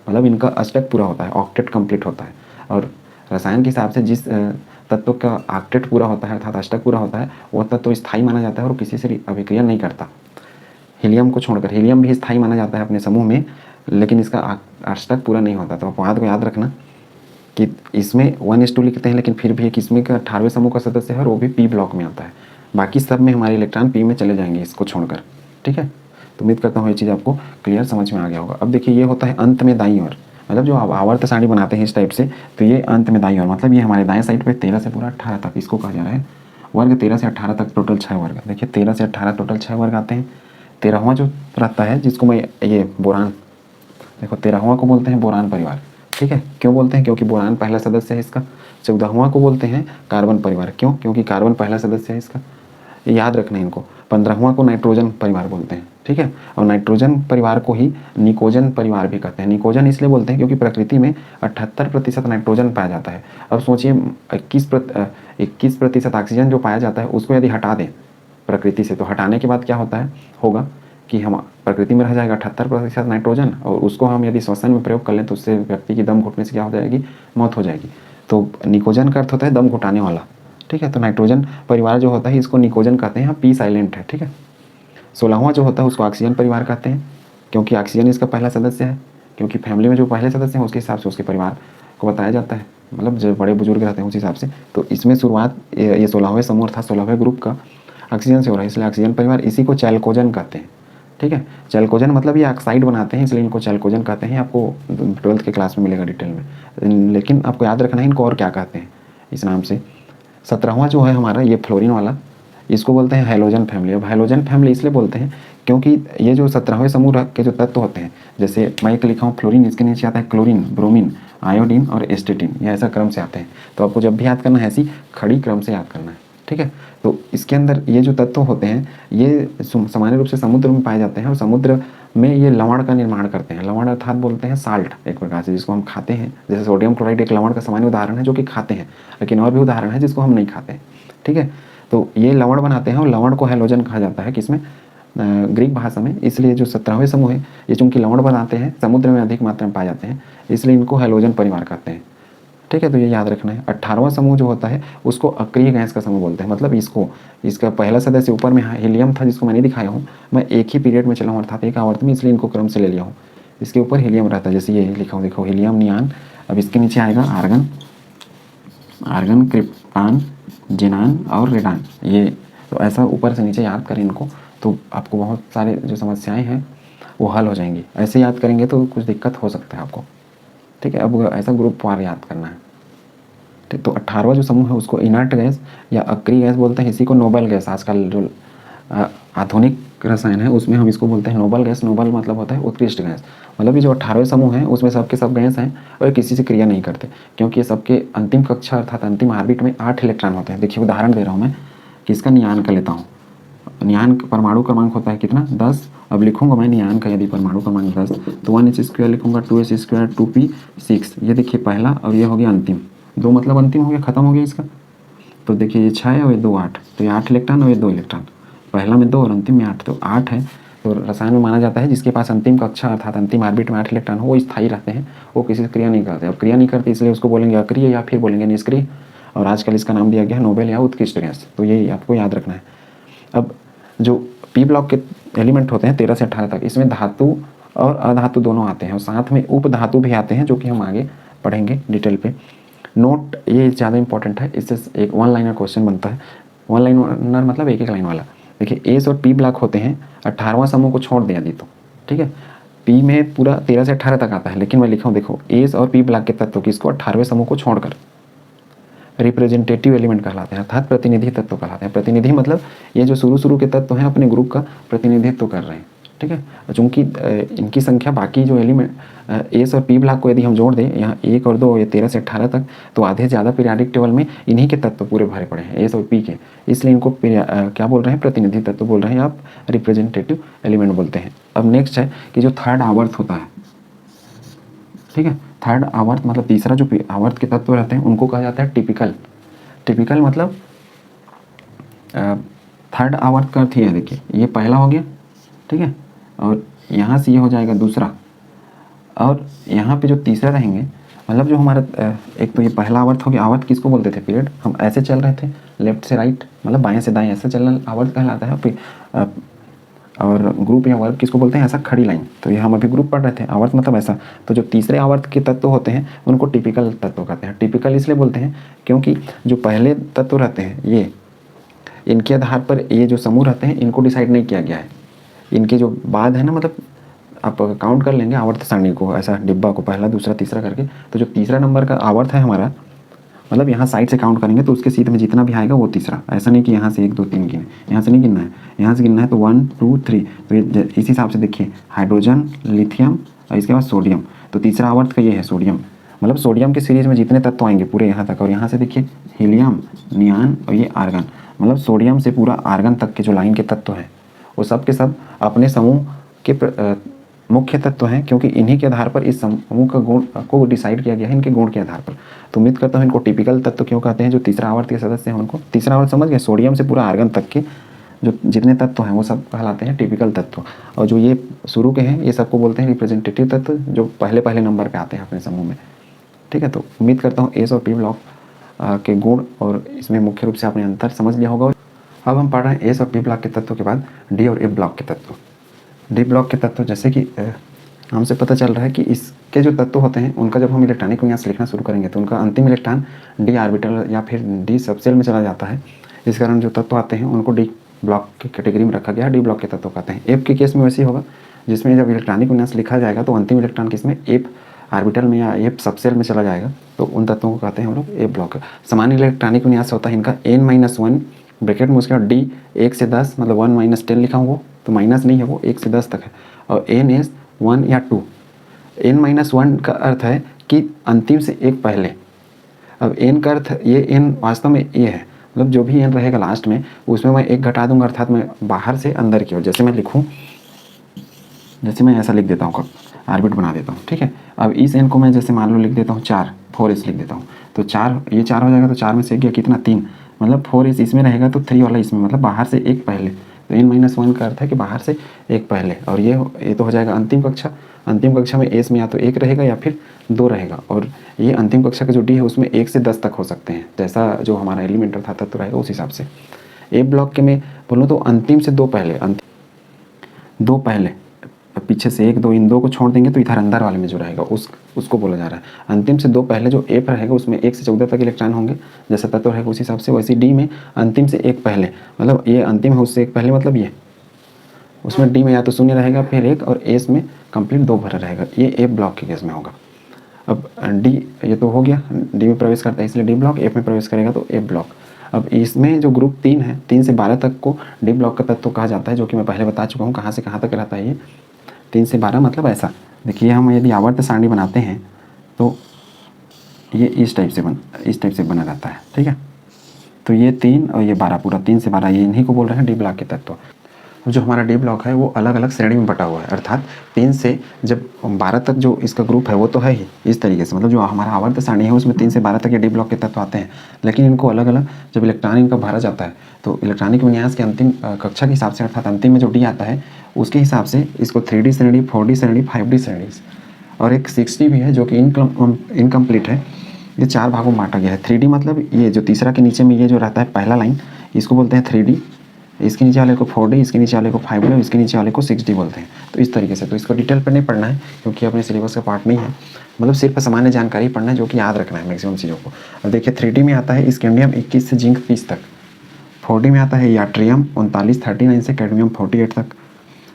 मतलब इनका अष्टक पूरा होता है, ऑक्टेट कंप्लीट होता है। और रसायन के हिसाब से जिस तत्व का ऑक्टेट पूरा होता है अर्थात अष्टक पूरा होता है वो तत्व स्थायी माना जाता है और किसी से अभिक्रिया नहीं करता। हीलियम को छोड़कर हीलियम भी स्थायी माना जाता है अपने समूह में, लेकिन इसका अष्टक पूरा नहीं होता। तो अपवाद को याद रखना कि इसमें 1s2 लिखते हैं लेकिन फिर भी एक इसमें का 18वें समूह का सदस्य है और वो भी पी ब्लॉक में आता है, बाकी सब में हमारे इलेक्ट्रॉन पी में चले जाएंगे इसको छोड़कर, ठीक है। तो उम्मीद करता हूँ ये चीज़ आपको क्लियर समझ में आ गया होगा। अब देखिए ये होता है अंत में दाईं ओर, मतलब जो आवर्त सारणी बनाते हैं इस टाइप से, तो ये अंत में दाईं ओर, मतलब ये हमारे दाएं साइड पे 13 से पूरा 18 तक इसको कहा जा रहा है वर्ग, 13 से 18 तक टोटल 6 वर्ग। देखिए 13 से 18 टोटल 6 वर्ग आते हैं। 13वां जो रहता है जिसको मैं ये बोरान, देखो 13वां को बोलते हैं बोरान परिवार, ठीक है। क्यों बोलते हैं, क्योंकि बोरान पहला सदस्य है इसका। 14वां को बोलते हैं कार्बन परिवार, क्यों, क्योंकि कार्बन पहला सदस्य है इसका, याद रखना है इनको। 15वां को नाइट्रोजन परिवार बोलते हैं, ठीक है। और नाइट्रोजन परिवार को ही निकोजन परिवार भी कहते हैं। निकोजन इसलिए बोलते हैं क्योंकि प्रकृति में 78% नाइट्रोजन पाया जाता है। अब सोचिए 21% ऑक्सीजन जो पाया जाता है उसको यदि हटा दें प्रकृति से, तो हटाने के बाद क्या होता है होगा कि हम प्रकृति में रह जाएगा 78% नाइट्रोजन, और उसको हम यदि श्वसन में प्रयोग कर लें तो उससे व्यक्ति की दम घुटने से क्या हो जाएगी, मौत हो जाएगी। तो निकोजन का अर्थ होता है दम घुटाने वाला, ठीक है। तो नाइट्रोजन परिवार जो होता है इसको निकोजन कहते हैं, यहाँ पी साइलेंट है, ठीक है। 16वां जो होता है उसको ऑक्सीजन परिवार कहते हैं, क्योंकि ऑक्सीजन इसका पहला सदस्य है, क्योंकि फैमिली में जो पहले सदस्य हैं उसके हिसाब से उसके परिवार को बताया जाता है, मतलब जो बड़े बुजुर्ग रहते हैं उस हिसाब से। तो इसमें शुरुआत ये 16वें समूह था 16वें ग्रुप का ऑक्सीजन से हो रहा है, इसलिए ऑक्सीजन परिवार। इसी को चैल्कोजन कहते हैं, ठीक है। चैल्कोजेन मतलब ये ऑक्साइड बनाते हैं, इसलिए इनको चैल्कोजेन कहते हैं। आपको 12th के क्लास में मिलेगा डिटेल में, लेकिन आपको याद रखना है इनको और क्या कहते हैं इस नाम से। 17वां जो है हमारा ये फ्लोरीन वाला, इसको बोलते हैं हैलोजन फैमिली। अब हैलोजन फैमिली इसलिए बोलते हैं क्योंकि ये जो 17वें समूह के जो तत्व होते हैं, जैसे मैं एक लिखा हूँ फ्लोरीन, इसके नीचे आता है क्लोरीन, ब्रोमीन, आयोडीन और एस्टेटिन, ये ऐसा क्रम से आते हैं। तो आपको जब भी याद करना है ऐसी खड़ी क्रम से याद करना है, ठीक है। तो इसके अंदर ये जो तत्व होते हैं ये सामान्य रूप से समुद्र में पाए जाते हैं, और समुद्र में ये लवण का निर्माण करते हैं। लवण अर्थात बोलते हैं साल्ट एक प्रकार से, जिसको हम खाते हैं। जैसे सोडियम क्लोराइड एक लवण का सामान्य उदाहरण है जो कि खाते हैं, लेकिन और भी उदाहरण है जिसको हम नहीं खाते हैं, ठीक है। तो ये लवण बनाते हैं और लवण को हैलोजन कहा जाता है किसमें, ग्रीक भाषा में। इसलिए जो 17वें समूह है ये चूंकि लवण बनाते हैं, समुद्र में अधिक मात्रा में पाए जाते हैं, इसलिए इनको हैलोजन परिवार कहते हैं, ठीक है। तो ये याद रखना है। 18वां समूह जो होता है उसको अक्रिय गैस का समूह बोलते हैं। मतलब इसका पहला सदस्य ऊपर में हीलियम था जिसको मैंने दिखाया हूँ, मैं एक ही पीरियड में चला हूँ अर्थात एक आवर्त में, इसलिए इनको क्रम से ले लिया हूँ। इसके ऊपर हीलियम रहता है, जैसे ये लिखा हूँ देखो, हीलियम, नियान। अब इसके नीचे आएगा आर्गन, क्रिप्टान, जिनान और रेडान। ये तो ऐसा ऊपर से नीचे याद करें इनको, तो आपको बहुत सारे जो समस्याएं हैं वो हल हो जाएंगी। ऐसे याद करेंगे तो कुछ दिक्कत हो सकता है आपको, ठीक है। अब ऐसा ग्रुप वार याद करना है, ठीक। तो 18वां जो समूह है उसको इनर्ट गैस या अक्रिय गैस बोलते हैं। इसी को नोबल गैस, आजकल जो आधुनिक रसायन है उसमें हम इसको बोलते हैं नोबल गैस। नोबल मतलब होता है उत्कृष्ट गैस। मतलब ये जो 18वें समूह हैं उसमें सबके सब गैस हैं और किसी से क्रिया नहीं करते, क्योंकि ये सबके अंतिम कक्षा अर्थात अंतिम ऑर्बिट में 8 इलेक्ट्रॉन होते हैं। देखिए उदाहरण दे रहा हूँ मैं कि इसका नियान का लेता हूँ। नियान परमाणु क्रमांक होता है कितना, 10। अब लिखूंगा मैं नियान का, यदि परमाणु क्रमांक 10 तो 1h² लिखूंगा, 2h², 2p6। ये देखिए पहला, और ये हो गया अंतिम, 2 मतलब अंतिम हो गया, खत्म हो गया इसका। तो देखिए ये 6 है और ये 2 8, तो ये 8 इलेक्ट्रॉन और ये 2 इलेक्ट्रॉन, पहला में 2 और अंतिम में 8, तो 8 है। तो रसायन में माना जाता है जिसके पास अंतिम कक्षा अर्थात अंतिम ऑर्बिट में 8 इलेक्ट्रॉन हो वो स्थायी रहते हैं, वो किसी से क्रिया नहीं करते। अब क्रिया नहीं करते इसलिए उसको बोलेंगे अक्रिय या फिर बोलेंगे निष्क्रिय, और आजकल इसका नाम दिया गया है नोबेल या उत्कृष्ट गैस। तो ये आपको याद रखना है। अब जो पी ब्लॉक के एलिमेंट होते हैं 13 से 18 तक, इसमें धातु और अधातु दोनों आते हैं, और साथ में उप धातु भी आते हैं जो कि हम आगे पढ़ेंगे डिटेल पे। नोट ये ज़्यादा इंपॉर्टेंट है, इससे एक 1 लाइनर क्वेश्चन बनता है। 1 लाइनर मतलब एक लाइन वाला। देखिए एस और पी ब्लॉक होते हैं, 18वां समूह को छोड़ दिया दी तो, ठीक है। पी में पूरा 13 से 18 तक आता है, लेकिन मैं लिखा हूँ देखो एस और पी ब्लॉक के तत्व किसको 18वें समूह को छोड़कर रिप्रेजेंटेटिव एलिमेंट कहलाते हैं, अर्थात प्रतिनिधि तत्व कहलाते हैं। प्रतिनिधि मतलब ये जो शुरू के तत्व हैं अपने ग्रुप का प्रतिनिधित्व कर रहे हैं, ठीक है। चूंकि इनकी संख्या बाकी जो एलिमेंट एस और पी ब्लॉक को यदि हम जोड़ दें यहाँ 1 और 2 ये 13 से 18 तक, तो आधे ज़्यादा पीरियाडिक टेबल में इन्हीं के तत्व पूरे भरे पड़े हैं एस और पी के, इसलिए इनको क्या बोल रहे हैं, प्रतिनिधि तत्व बोल रहे हैं, आप रिप्रेजेंटेटिव एलिमेंट बोलते हैं। अब नेक्स्ट है कि जो थर्ड आवर्त होता है, ठीक है। थर्ड आवर्त मतलब तीसरा जो आवर्त के तत्व रहते हैं उनको कहा जाता है टिपिकल। टिपिकल मतलब थर्ड आवर्त का अर्थ ये है, देखिए ये पहला हो गया, ठीक है, और यहाँ से ये हो जाएगा दूसरा, और यहाँ पे जो तीसरा रहेंगे मतलब जो हमारा एक तो ये पहला आवर्त हो गया। आवर्त किसको बोलते थे, पीरियड, हम ऐसे चल रहे थे लेफ्ट से राइट मतलब बाएं से दाएं ऐसे चलना आवर्त कहलाता है। फिर और ग्रुप या वर्ग किसको बोलते हैं, ऐसा खड़ी लाइन। तो ये हम अभी ग्रुप पढ़ रहे थे, आवर्त मतलब ऐसा। तो जो तीसरे आवर्त के तत्व होते हैं उनको टिपिकल तत्व कहते हैं। टिपिकल इसलिए बोलते हैं क्योंकि जो पहले तत्व रहते हैं ये, इनके आधार पर ये जो समूह रहते हैं इनको डिसाइड नहीं किया गया है। इनके जो बाद है ना, मतलब आप काउंट कर लेंगे आवर्त सारणी को, ऐसा डिब्बा को पहला दूसरा तीसरा करके, तो जो तीसरा नंबर का आवर्त है हमारा, मतलब यहाँ साइड से काउंट करेंगे तो उसके सीध में जितना भी आएगा वो तीसरा। ऐसा नहीं कि यहाँ से 1 2 3 गिने, यहाँ से नहीं गिनना है, यहाँ से गिनना है। तो 1 2 3, तो ये इस हिसाब से देखिए हाइड्रोजन, लिथियम और इसके बाद सोडियम। तो तीसरा आवर्त का ये है सोडियम, मतलब सोडियम की सीरीज में जितने तत्व आएंगे पूरे यहाँ तक, और यहाँ से देखिए हीलियम, नियान और ये आर्गन, मतलब सोडियम से पूरा आर्गन तक के जो लाइन के तत्व हैं वो सब के सब अपने समूह के मुख्य तत्व हैं, क्योंकि इन्हीं के आधार पर इस समूह का गुण को डिसाइड किया गया है, इनके गुण के आधार पर। तो उम्मीद करता हूँ इनको टिपिकल तत्व क्यों कहते हैं। जो तीसरा आवर्त के सदस्य हैं उनको, तीसरा आवर्त समझ गए, सोडियम से पूरा आर्गन तक के जो जितने तत्व हैं वो सब कहलाते हैं टिपिकल तत्व। और जो ये शुरू के हैं ये सबको बोलते हैं रिप्रेजेंटेटिव तत्व, जो पहले नंबर पर आते हैं अपने समूह में, ठीक है। तो उम्मीद करता हूँ एस और पी ब्लॉक के गुण और इसमें मुख्य रूप से आपने अंतर समझ लिया होगा। अब हम पढ़ रहे हैं एस और पी ब्लॉक के तत्व के बाद डी और एफ ब्लॉक के तत्व। डी ब्लॉक के तत्व, जैसे कि हमसे पता चल रहा है कि इसके जो तत्व होते हैं उनका जब हम इलेक्ट्रॉनिक विन्यास लिखना शुरू करेंगे तो उनका अंतिम इलेक्ट्रॉन डी ऑर्बिटल या फिर डी सबसेल में चला जाता है। इस कारण जो तत्व आते हैं उनको डी ब्लॉक की कैटेगरी में रखा गया, डी ब्लॉक के तत्व कहते हैं। एफ के केस में वैसे ही होगा, जिसमें जब इलेक्ट्रॉनिक विन्यास लिखा जाएगा तो अंतिम इलेक्ट्रॉन किसमें एफ ऑर्बिटल में या एफ सबसेल में चला जाएगा, तो उन तत्वों को कहते हैं हम लोग एफ ब्लॉक। सामान्य इलेक्ट्रॉनिक विन्यास होता है इनका n-1 ब्रैकेट में, उसके बाद डी 1 से 10 मतलब 1 - 10 लिखा हूँ, वो तो माइनस नहीं है, वो 1 से 10 तक है, और n is 1 या 2। n-1 का अर्थ है कि अंतिम से एक पहले। अब n का अर्थ, ये n वास्तव में ये है, मतलब जो भी n रहेगा लास्ट में उसमें मैं एक घटा दूंगा, अर्थात मैं बाहर से अंदर की ओर, जैसे मैं लिखूँ, जैसे मैं ऐसा लिख देता हूँ, ऑर्बिट बना देता हूँ, ठीक है। अब इस n को मैं जैसे मान लो लिख देता हूँ 4s लिख देता हूँ, तो 4, ये 4 हो जाएगा, तो 4 में से गया कितना 3, मतलब 4s इसमें रहेगा तो 3 वाला इसमें, मतलब बाहर से एक पहले। तो n-1 का अर्थ है कि बाहर से एक पहले, और ये तो हो जाएगा अंतिम कक्षा। अंतिम कक्षा में एस में या तो 1 रहेगा या फिर 2 रहेगा, और ये अंतिम कक्षा का जो डी है उसमें 1 से 10 तक हो सकते हैं, जैसा जो हमारा एलिमेंट था तत्व रहेगा उस हिसाब से। ए ब्लॉक के में बोलूँ तो अंतिम से 2 पहले, दो पहले, पीछे से 1 2, इन 2 को छोड़ देंगे तो इधर अंदर वाले में जो रहेगा उसको बोला जा रहा है। अंतिम से 2 पहले जो ए पर रहेगा उसमें 1 से 14 तक इलेक्ट्रॉन होंगे, जैसा तत्व रहेगा उस हिसाब से। वैसे डी में अंतिम से 1 पहले, मतलब ये अंतिम है उससे 1 पहले, मतलब ये उसमें डी में या तो 0 रहेगा फिर 1, और एस में कंप्लीट 2 भरा रहेगा, ये ए ब्लॉक के केस में होगा। अब डी ये तो हो गया, डी में प्रवेश करता है इसलिए डी ब्लॉक, एफ में प्रवेश करेगा तो ए ब्लॉक। अब इसमें जो ग्रुप 3 है, 3 से 12 तक को डी ब्लॉक का तत्व कहा जाता है, जो कि मैं पहले बता चुका हूँ कहाँ से कहाँ तक रहता है। ये 3 से 12 मतलब ऐसा देखिए, हम यदि आवर्त सारणी बनाते हैं तो ये इस टाइप से बना रहता है, ठीक है। तो ये 3 और ये 12, पूरा 3 से 12, ये इन्हीं को बोल रहे हैं डी ब्लॉक के तत्व। जो हमारा डी ब्लॉक है वो अलग अलग श्रेणी में बटा हुआ है, अर्थात 3 से जब 12 तक जो इसका ग्रुप है वो तो है ही इस तरीके से, मतलब जो हमारा आवर्त सारणी है उसमें 3 से 12 तक ये डी ब्लॉक के तत्व आते हैं, लेकिन इनको अलग अलग जब इलेक्ट्रॉन इनका भरा जाता है तो इलेक्ट्रॉनिक विन्यास के अंतिम कक्षा के हिसाब से, अर्थात अंतिम में जो डी आता है उसके हिसाब से इसको 3D श्रेणी, 4D श्रेणी, 5D श्रेणी और एक 6D भी है जो कि इनकम्प्लीट है। ये 4 भागों में बांटा गया है। 3D मतलब ये जो तीसरा के नीचे में ये जो रहता है पहला लाइन, इसको बोलते हैं 3D, इसके नीचे वाले को 4D, इसके नीचे वाले को 5D और इसके नीचे वाले को 6D बोलते हैं। तो इस तरीके से, तो इसको डिटेल पर नहीं पढ़ना है क्योंकि अपने सिलेबस का पार्ट नहीं है, मतलब सिर्फ सामान्य जानकारी पढ़ना है जो कि याद रखना है मैक्सिमम चीज़ों को। अब देखिए 3D में आता है स्कैंडियम 21 से जिंक 30 तक, 4D में आता है याट्रियम 39 से कैडमियम 48 तक,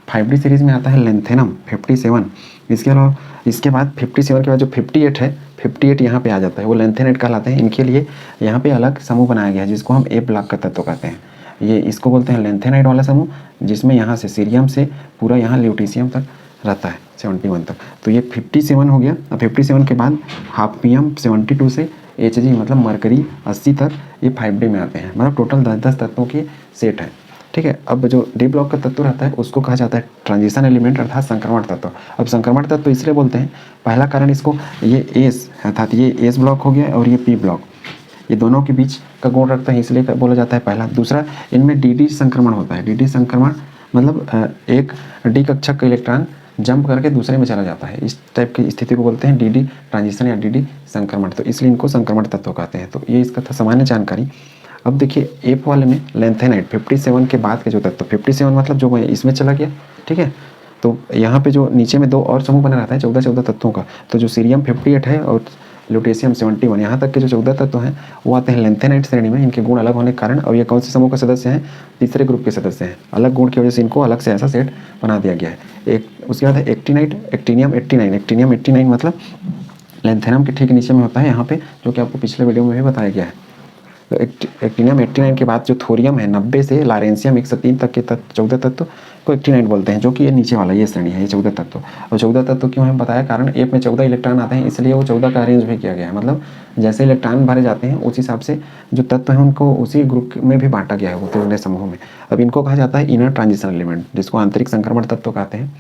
5D सीरीज़ में आता है लेंथेनम 57, इसके अलावा इसके बाद 57 के बाद जो 58 है, 58 यहाँ पे आ जाता है, वो लेंथेनेट कहलाते हैं। इनके लिए यहाँ पे अलग समूह बनाया गया है जिसको हम ए ब्लॉक का तत्व कहते हैं। ये इसको बोलते हैं लेंथेनाइड वाला समूह, जिसमें यहाँ से सीरियम से पूरा यहाँ ल्यूटीशियम तक रहता है 71 तक। तो ये 57 हो गया। अब 57 के बाद हाफियम 72 से Hg मतलब मरकरी 80 तक, ये 5D में आते हैं। मतलब टोटल 10-10 तत्वों की सेट है, ठीक है। अब जो डी ब्लॉक का तत्व रहता है उसको कहा जाता है ट्रांजिशन एलिमेंट अर्थात संक्रमण तत्व। अब संक्रमण तत्व इसलिए बोलते हैं, पहला कारण इसको ये एस अर्थात ये एस ब्लॉक हो गया और ये पी ब्लॉक, ये दोनों के बीच का गुण रखता है इसलिए बोला जाता है पहला। दूसरा, इनमें डी संक्रमण होता है। डी संक्रमण मतलब एक डी कक्षक का इलेक्ट्रॉन जंप करके दूसरे में चला जाता है, इस टाइप की स्थिति को बोलते हैं डी ट्रांजिशन या डी संक्रमण। तो इसलिए इनको संक्रमण तत्व कहते हैं। तो ये इसका था सामान्य जानकारी। अब देखिए एफ वाले में लेंथेनाइड 57 के बाद के जो तत्व, 57 मतलब जो इसमें चला गया, ठीक है। तो यहाँ पे जो नीचे में 2 और समूह बना रहता है 14 तत्वों का, तो जो सीरियम 58 है और ल्यूटेशियम 71, यहाँ तक के जो 14 तत्व हैं वो आते हैं लेंथेनाइड श्रेणी में। इनके गुण अलग होने के कारण, और ये कौन से समूह के सदस्य हैं, तीसरे ग्रुप के सदस्य हैं। अलग गुण की वजह से इनको अलग से ऐसा सेट बना दिया गया है। एक उसके बाद है एक्टिनाइड, एक्टिनियम 89। एक्टिनियम 89 मतलब लेंथेनम के ठीक नीचे में होता है यहाँ पे, जो कि आपको पिछले वीडियो में भी बताया गया है। तो एक्टिनियम 89 के बाद जो थोरियम है 90 से लारेंसियम 103 तक के 14 तत्व को एक्टिनाइड बोलते हैं, जो कि ये नीचे वाला ये श्रेणी है, ये 14 तत्व। और 14 तत्व क्यों हमें बताया, कारण एफ में 14 इलेक्ट्रॉन आते हैं इसलिए वो 14 का अरेंज भी किया गया है। मतलब जैसे इलेक्ट्रॉन भरे जाते हैं उस हिसाब से जो तत्व हैं उनको उसी ग्रुप में भी बांटा गया है वो तीनों समूह में। अब इनको कहा जाता है इनर ट्रांजिशन एलिमेंट, जिसको आंतरिक संक्रमण तत्व कहते हैं।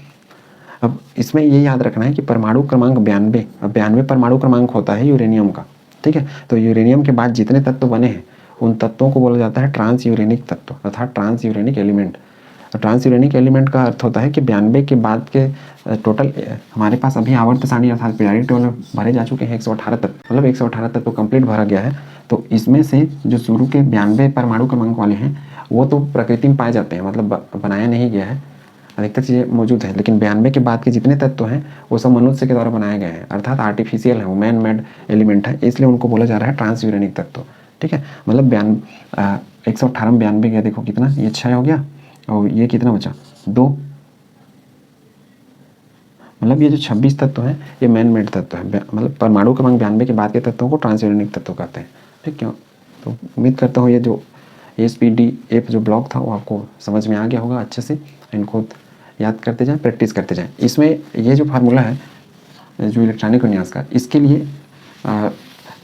अब इसमें ये याद रखना है कि परमाणु क्रमांक 92 परमाणु क्रमांक होता है यूरेनियम का, ठीक है। तो यूरेनियम के बाद जितने तत्व बने हैं उन तत्वों को बोला जाता है ट्रांस यूरेनिक तत्व अर्थात transuranic element. Transuranic element का अर्थ होता है कि 92 के बाद के टोटल हमारे पास अभी आवर्त सारणी अर्थात पीरियोडिक टेबल में भरे जा चुके हैं 118 तत्व, मतलब 118 तत्व कंप्लीट भरा गया है। तो इसमें से जो शुरू के 92 परमाणु क्रमांक वाले हैं वो तो प्रकृति में पाए जाते हैं, मतलब बनाया नहीं गया है, अधिकतर चीज़ें मौजूद है। लेकिन 92 के बाद के जितने तत्व हैं वो सब मनुष्य के द्वारा बनाए गए हैं, अर्थात आर्टिफिशियल है, वो मैन मेड एलिमेंट है, इसलिए उनको बोला जा रहा है ट्रांस यूरेनिक तत्व, ठीक है, मतलब 118 में 92 गया, देखो कितना, ये 6 हो गया और ये कितना बचा 2, मतलब ये जो 26 तत्व हैं ये मैन मेड तत्व है, मतलब परमाणु क्रमांक 92 के बाद के तत्वों को ट्रांसयूरेनिक तत्व कहते हैं। ठीक, क्यों? तो उम्मीद करता हूँ ये जो ASPDF जो ब्लॉक था वो आपको समझ में आ गया होगा अच्छे से। इनको याद करते जाएं, प्रैक्टिस करते जाएं। इसमें ये जो फार्मूला है जो इलेक्ट्रॉनिक विन्यास का, इसके लिए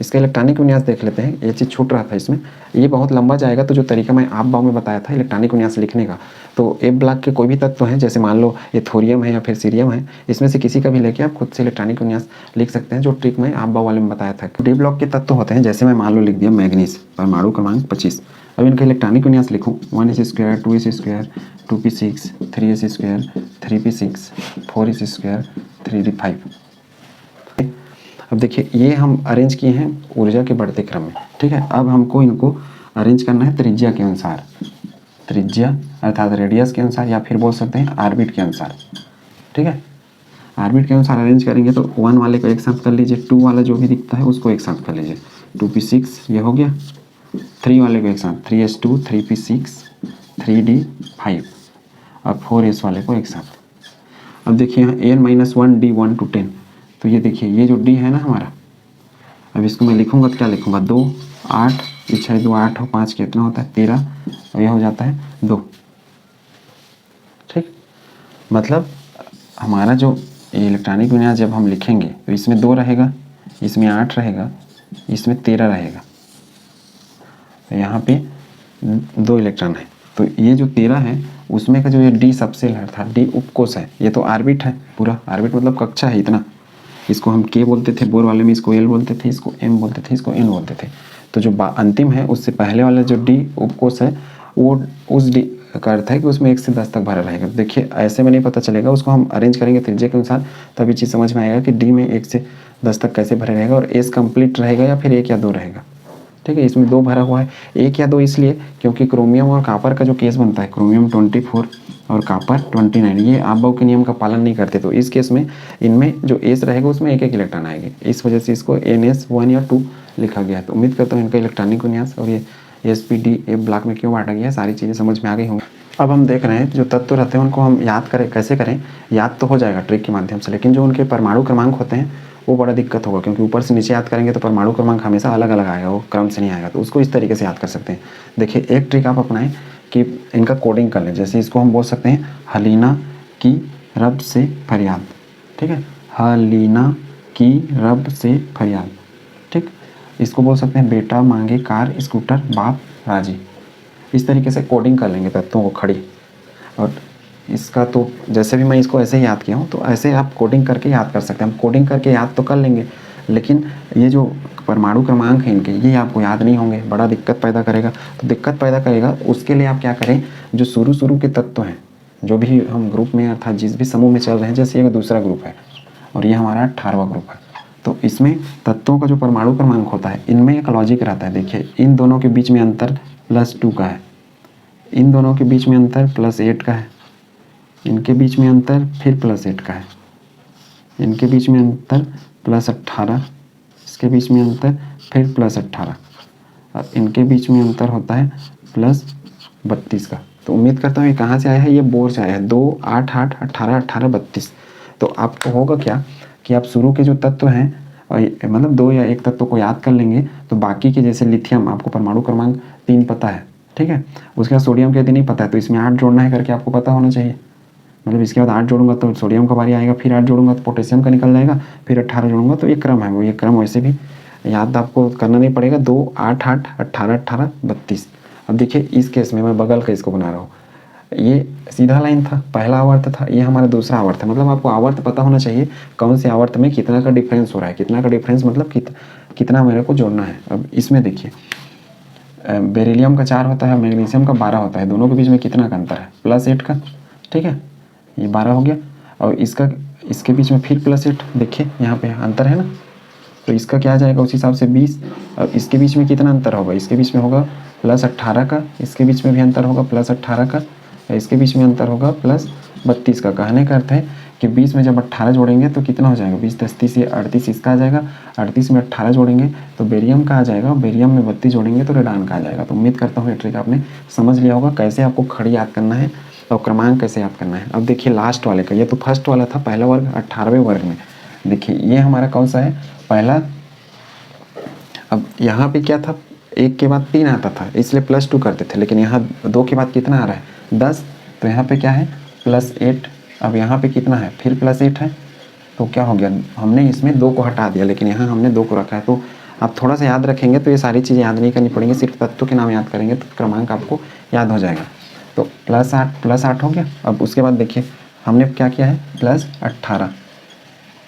इसका इलेक्ट्रॉनिक विन्यास देख लेते हैं। ये चीज़ छूट रहा था इसमें, ये बहुत लंबा जाएगा, तो जो तरीका मैं आप बाव में बताया था इलेक्ट्रॉनिक विन्यास लिखने का, तो ए ब्लॉक के कोई भी तत्व हैं, जैसे मान लो ये थोरियम है या फिर सीरियम है, इसमें से किसी का भी लेके आप खुद से इलेक्ट्रॉनिक विन्यास लिख सकते हैं, जो ट्रिक मैं आप बाव वाले में बताया था। डी ब्लॉक के तत्व होते हैं, जैसे मैं मान लो लिख दिया मैग्नीज, परमाणु क्रमांक 25। अब इनका इलेक्ट्रॉनिक विन्यास लिखूँ 1s², 2s², 2p6, 3s², 3p6, 4s², 3d5। अब देखिए ये हम अरेंज किए हैं ऊर्जा के बढ़ते क्रम में। ठीक है, अब हमको इनको अरेंज करना है त्रिज्या के अनुसार, त्रिज्या अर्थात रेडियस के अनुसार, या फिर बोल सकते हैं ऑर्बिट के अनुसार। ठीक है, ऑर्बिट के अनुसार अरेंज करेंगे तो 1 वाले को एक साथ कर लीजिए, 2 वाला जो भी दिखता है उसको एक साथ कर लीजिए, 2p6 ये हो गया, 3 वाले को एक साथ 3s2, 3p6, 3d5 और 4s वाले को एक साथ। अब देखिए यहाँ n-1 d1 to 10, तो ये देखिए ये जो d है ना हमारा, अब इसको मैं लिखूंगा तो क्या लिखूंगा 2, 8, 6 2 8 हो, 5 कितना होता है 13 और यह हो जाता है 2। ठीक, मतलब हमारा जो इलेक्ट्रॉनिक विन्यास जब हम लिखेंगे तो इसमें 2 रहेगा, इसमें 8 रहेगा, इसमें 13 रहेगा, तो यहाँ पे 2 इलेक्ट्रॉन है। तो ये जो 13 है उसमें का जो ये डी सबसेल है अर्थात डी उपकोष है, ये तो ऑर्बिट है, पूरा ऑर्बिट मतलब कक्षा है इतना, इसको हम के बोलते थे, बोर वाले में इसको एल बोलते थे, इसको एम बोलते थे, इसको एन बोलते थे। तो जो अंतिम है उससे पहले वाला जो डी उपकोष है वो उस डी का अर्थ है कि उसमें 1 से 10 तक भरा रहेगा। देखिए ऐसे में नहीं पता चलेगा, उसको हम अरेंज करेंगे त्रिज्या के अनुसार, तभी चीज़ समझ में आएगा कि डी में 1 से 10 तक कैसे भरा रहेगा और एस कंप्लीट रहेगा या फिर 1 या 2 रहेगा। ठीक है, इसमें 2 भरा हुआ है, 1 या 2 इसलिए क्योंकि क्रोमियम और कॉपर का जो केस बनता है, क्रोमियम 24 और कॉपर 29, ये आप-बाव के नियम का पालन नहीं करते, तो इस केस में इनमें जो एस रहेगा उसमें 1-1 इलेक्ट्रॉन आएंगे, इस वजह से इसको NS1 या 2 लिखा गया है। तो उम्मीद करता हूँ इनका इलेक्ट्रॉनिक विन्यास और ये ASPDF ब्लॉक में क्यों बांटा गया है सारी चीज़ें समझ में आ गई होंगी। अब हम देख रहे हैं जो तत्व रहते हैं उनको हम याद करें, कैसे करें, याद तो हो जाएगा ट्रिक के माध्यम से, लेकिन जो उनके परमाणु क्रमांक होते हैं वो बड़ा दिक्कत होगा, क्योंकि ऊपर से नीचे याद करेंगे तो परमाणु क्रमांक हमेशा अलग अलग आएगा, वो क्रम से नहीं आएगा, तो उसको इस तरीके से याद कर सकते हैं। देखिए एक ट्रिक आप अपनाएं कि इनका कोडिंग कर लें, जैसे इसको हम बोल सकते हैं हलीना की रब से फरियाद। ठीक है, हलीना की रब से फरियाद। ठीक, इसको बोल सकते हैं बेटा मांगे कार स्कूटर बाप राजी। इस तरीके से कोडिंग कर लेंगे तत्वों को खड़ी, और इसका तो जैसे भी मैं इसको ऐसे ही याद किया हूँ तो ऐसे आप कोडिंग करके याद कर सकते हैं। हम कोडिंग करके याद तो कर लेंगे, लेकिन ये जो परमाणु क्रमांक हैं इनके, ये आपको याद नहीं होंगे, बड़ा दिक्कत पैदा करेगा। तो दिक्कत पैदा करेगा उसके लिए आप क्या करें, जो शुरू के तत्व हैं, जो भी हम ग्रुप में अर्थात जिस भी समूह में चल रहे हैं, जैसे ये दूसरा ग्रुप है और ये हमारा 18वां ग्रुप है, तो इसमें तत्वों का जो परमाणु क्रमांक होता है इनमें एक लॉजिक रहता है। देखिए इन दोनों के बीच में अंतर +2 का है, इन दोनों के बीच में अंतर +8 का है, इनके बीच में अंतर फिर +8 का है, इनके बीच में अंतर +18, इसके बीच में अंतर फिर +18 और इनके बीच में अंतर होता है +32 का। तो उम्मीद करता हूँ ये कहाँ से आया है, ये बोर से आया है, 2 8 8 18 18 32। तो आपको होगा क्या कि आप शुरू के जो तत्व हैं और मतलब 2 या 1 तत्व को याद कर लेंगे, तो बाकी के जैसे लिथियम आपको परमाणु क्रमांक 3 पता है, ठीक है, उसके बाद सोडियम के यदि नहीं पता है तो इसमें 8 जोड़ना है करके आपको पता होना चाहिए। मतलब इसके बाद 8 जोड़ूंगा तो सोडियम का बारी आएगा, फिर 8 जोड़ूंगा तो पोटेशियम का निकल जाएगा, फिर 18 जोड़ूंगा, तो ये क्रम है वो, ये क्रम वैसे भी याद आपको करना नहीं पड़ेगा। 2 8 8 18 18 32। अब देखिए इस केस में मैं बगल का इसको बना रहा हूँ, ये सीधा लाइन था, पहला आवर्त था, ये हमारा दूसरा आवर्त है। मतलब आपको आवर्त पता होना चाहिए कौन से आवर्त में कितना का डिफरेंस हो रहा है, कितना का डिफरेंस मतलब कितना मेरे को जोड़ना है। अब इसमें देखिए बेरिलियम का 4 होता है, मैग्नीशियम का 12 होता है, दोनों के बीच में कितना का अंतर है +8 का। ठीक है, ये 12 हो गया और इसके बीच में फिर +8, देखिए यहाँ पे अंतर है ना, तो इसका क्या आ जाएगा उस हिसाब से 20। और इसके बीच में कितना अंतर होगा, इसके बीच में होगा +18 का, इसके बीच में भी अंतर होगा +18 का, इसके बीच में अंतर होगा +32 का। कहने का अर्थ है कि 20 में जब 18 जोड़ेंगे तो कितना हो जाएगा, 20 10 30 ये 38 इसका आ जाएगा, 38 में 18 जोड़ेंगे तो बेरियम का आ जाएगा, बेरियम में 32 जोड़ेंगे तो रेडान का आ जाएगा। तो उम्मीद करता हूँ ये ट्रिक आपने समझ लिया होगा, कैसे आपको खड़ी याद करना है और क्रमांक कैसे याद करना है। अब देखिए लास्ट वाले का, ये तो फर्स्ट वाला था पहला वर्ग 18वें वर्ग में। देखिए ये हमारा कौन सा है, पहला। अब यहाँ पे क्या था, 1 के बाद 3 आता था इसलिए +2 करते थे, लेकिन यहाँ 2 के बाद कितना आ रहा है 10, तो यहाँ पे क्या है +8। अब यहाँ पे कितना है फिर +8 है, तो क्या हो गया, हमने इसमें 2 को हटा दिया लेकिन यहाँ हमने 2 को रखा है। तो आप थोड़ा सा याद रखेंगे तो ये सारी चीज़ें याद नहीं करनी पड़ेंगी, सिर्फ तत्व के नाम याद करेंगे तो क्रमांक आपको याद हो जाएगा। तो +8 हो गया। अब उसके बाद देखिए हमने क्या किया है +18,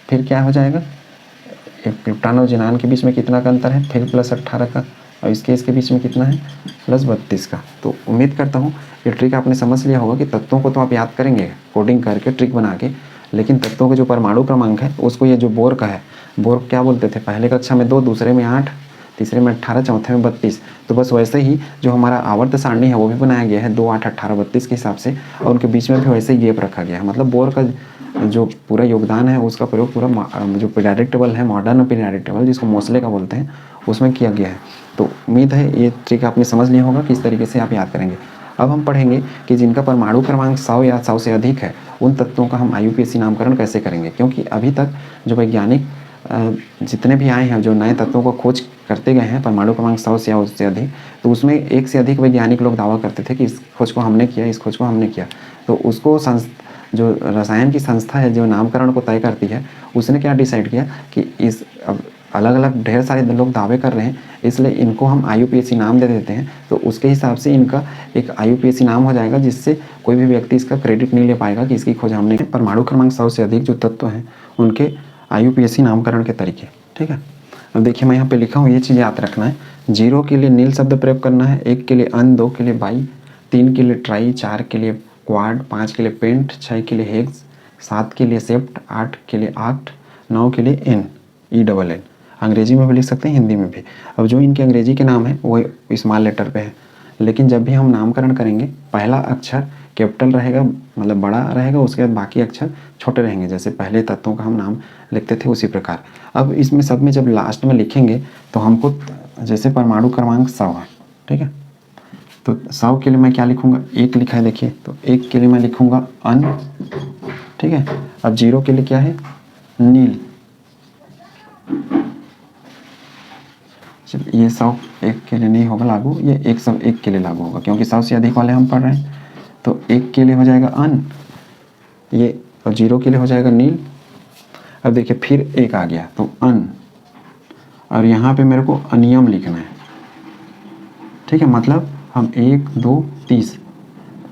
फिर क्या हो जाएगा, एक क्रिप्टान और जिनान के बीच में कितना का अंतर है, फिर +18 का, और इसके बीच में कितना है +32 का। तो उम्मीद करता हूँ ये ट्रिक आपने समझ लिया होगा कि तत्वों को तो आप याद करेंगे कोडिंग करके ट्रिक बना के, लेकिन तत्वों के जो परमाणु क्रमांक है उसको, ये जो बोर का है, बोर क्या बोलते थे पहले कक्षा में 2, दूसरे में 8, तीसरे में 18, चौथे में 32। तो बस वैसे ही जो हमारा आवर्त सारणी है वो भी बनाया गया है 2, 8, 18, 32 के हिसाब से, और उनके बीच में भी वैसे ही गैप रखा गया है। मतलब बोर का जो पूरा योगदान है उसका प्रयोग पूरा जो पीरियोडिक टेबल है, मॉडर्न पीरियोडिक टेबल जिसको मोस्ले का बोलते हैं, उसमें किया गया है। तो उम्मीद है ये ट्रिक आपने समझ लिया होगा किस तरीके से आप याद करेंगे। अब हम पढ़ेंगे कि जिनका परमाणु क्रमांक 100 या 100 से अधिक है उन तत्वों का हम IUPAC नामकरण कैसे करेंगे, क्योंकि अभी तक जो वैज्ञानिक जितने भी आए हैं जो नए तत्वों को खोज करते गए हैं परमाणु क्रमांक 100 से या उससे अधिक, तो उसमें 1 से अधिक वैज्ञानिक लोग दावा करते थे कि इस खोज को हमने किया, इस खोज को हमने किया। तो उसको जो रसायन की संस्था है जो नामकरण को तय करती है, उसने क्या डिसाइड किया कि इस अब अलग अलग ढेर सारे लोग दावे कर रहे हैं, इसलिए इनको हम IUPAC नाम दे देते हैं। तो उसके हिसाब से इनका एक IUPAC नाम हो जाएगा, जिससे कोई भी व्यक्ति इसका क्रेडिट नहीं ले पाएगा कि इसकी खोज हमने। परमाणु क्रमांक 100 से अधिक जो तत्व हैं उनके IUPAC नामकरण के तरीके, ठीक है। अब देखिए मैं यहाँ पे लिखा हूँ, ये चीज़ याद रखना है। 0 के लिए नील शब्द प्रयोग करना है, 1 के लिए अन, 2 के लिए बाई, 3 के लिए ट्राई, 4 के लिए क्वाड, 5 के लिए पेंट, 6 के लिए हेक्स, 7 के लिए सेप्ट, 8 के लिए आक्ट, 9 के लिए एन, ENN। अंग्रेजी में भी लिख सकते हैं, हिंदी में भी। अब जो इनके अंग्रेजी के नाम है वो स्मॉल लेटर पे है, लेकिन जब भी हम नामकरण करेंगे पहला अक्षर कैपिटल रहेगा, मतलब बड़ा रहेगा, उसके बाद बाकी अक्षर छोटे रहेंगे, जैसे पहले तत्वों का हम नाम लिखते थे उसी प्रकार। अब इसमें सब में जब लास्ट में लिखेंगे तो हमको, जैसे परमाणु क्रमांक 100 है, ठीक है, तो 100 के लिए मैं क्या लिखूंगा, 1 लिखा है देखिए, तो 1 के लिए मैं लिखूंगा अन, ठीक है। अब 0 के लिए क्या है नील, ये 100 1 के लिए नहीं होगा लागू, ये 101 के लिए लागू होगा, क्योंकि 100 से अधिक वाले हम पढ़ रहे हैं। तो 1 के लिए हो जाएगा अन, ये, और 0 के लिए हो जाएगा नील। अब देखिए फिर 1 आ गया तो अन, और यहाँ पे मेरे को अनियम लिखना है, ठीक है। मतलब हम 1 2 30,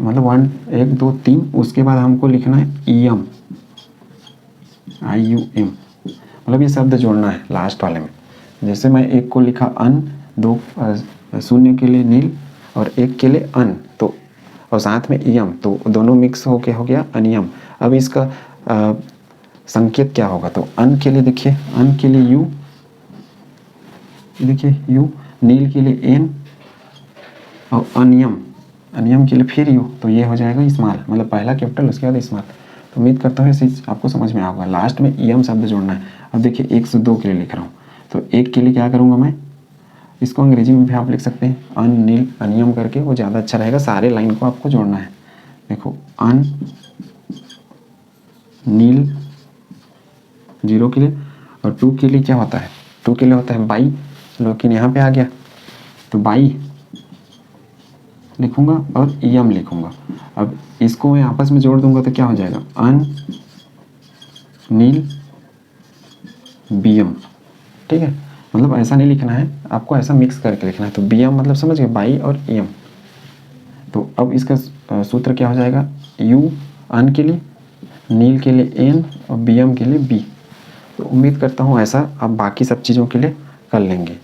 मतलब 1 2 3, उसके बाद हमको लिखना है IUM, मतलब ये शब्द जोड़ना है लास्ट वाले में। जैसे मैं 1 को लिखा अन, 2 0 के लिए नील और 1 के लिए अन, तो और साथ में IUM, तो दोनों मिक्स होके हो गया अनियम। अब इसका संकेत क्या होगा, तो अन के लिए देखिए, अन के लिए U, देखिए U, नील के लिए N, और अनियम के लिए फिर U, तो ये हो जाएगा स्मॉल, मतलब पहला कैपिटल उसके बाद स्मॉल। तो उम्मीद करता हूँ इस आपको समझ में आएगा। लास्ट में IUM शब्द जोड़ना है। अब देखिए 102 के लिए लिख रहा हूँ, तो 1 के लिए क्या करूँगा मैं, इसको अंग्रेजी में भी आप लिख सकते हैं अन नील अनियम करके, वो ज़्यादा अच्छा रहेगा। सारे लाइन को आपको जोड़ना है, देखो अन नील 0 के लिए, और 2 के लिए क्या होता है, 2 के लिए होता है बाई, लेकिन यहाँ पे आ गया तो बाई लिखूंगा और IUM लिखूंगा। अब इसको मैं आपस में जोड़ दूंगा तो क्या हो जाएगा, अन नील BM, ठीक है। मतलब ऐसा नहीं लिखना है आपको, ऐसा मिक्स करके लिखना है। तो BM मतलब समझ गए, बाई और IUM। तो अब इसका सूत्र क्या हो जाएगा, U अन के लिए, नील के लिए N और BM के लिए B। तो उम्मीद करता हूँ ऐसा आप बाकी सब चीज़ों के लिए कर लेंगे।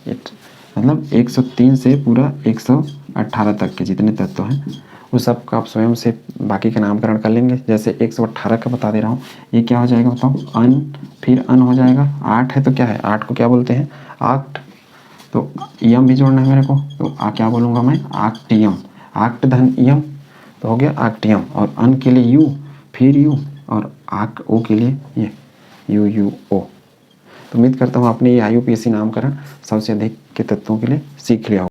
मतलब 103 से पूरा 118 तक के जितने तत्व हैं वो सब का आप स्वयं से बाकी का नामकरण कर लेंगे। जैसे 118 का बता दे रहा हूँ, ये क्या हो जाएगा बताओ, अन, फिर अन हो जाएगा, 8 है तो क्या है, 8 को क्या बोलते हैं, आक्ट। तो IUM भी जोड़ना है मेरे को, तो क्या बोलूँगा मैं, आक्टियम, आक्ट धन IUM, तो हो गया आक्टियम। और अन के लिए U, फिर U, और आक ओ के लिए ये UUO। तो उम्मीद करता हूँ आपने ये IUPAC नामकरण सबसे अधिक के तत्वों के लिए सीख लिया होगा।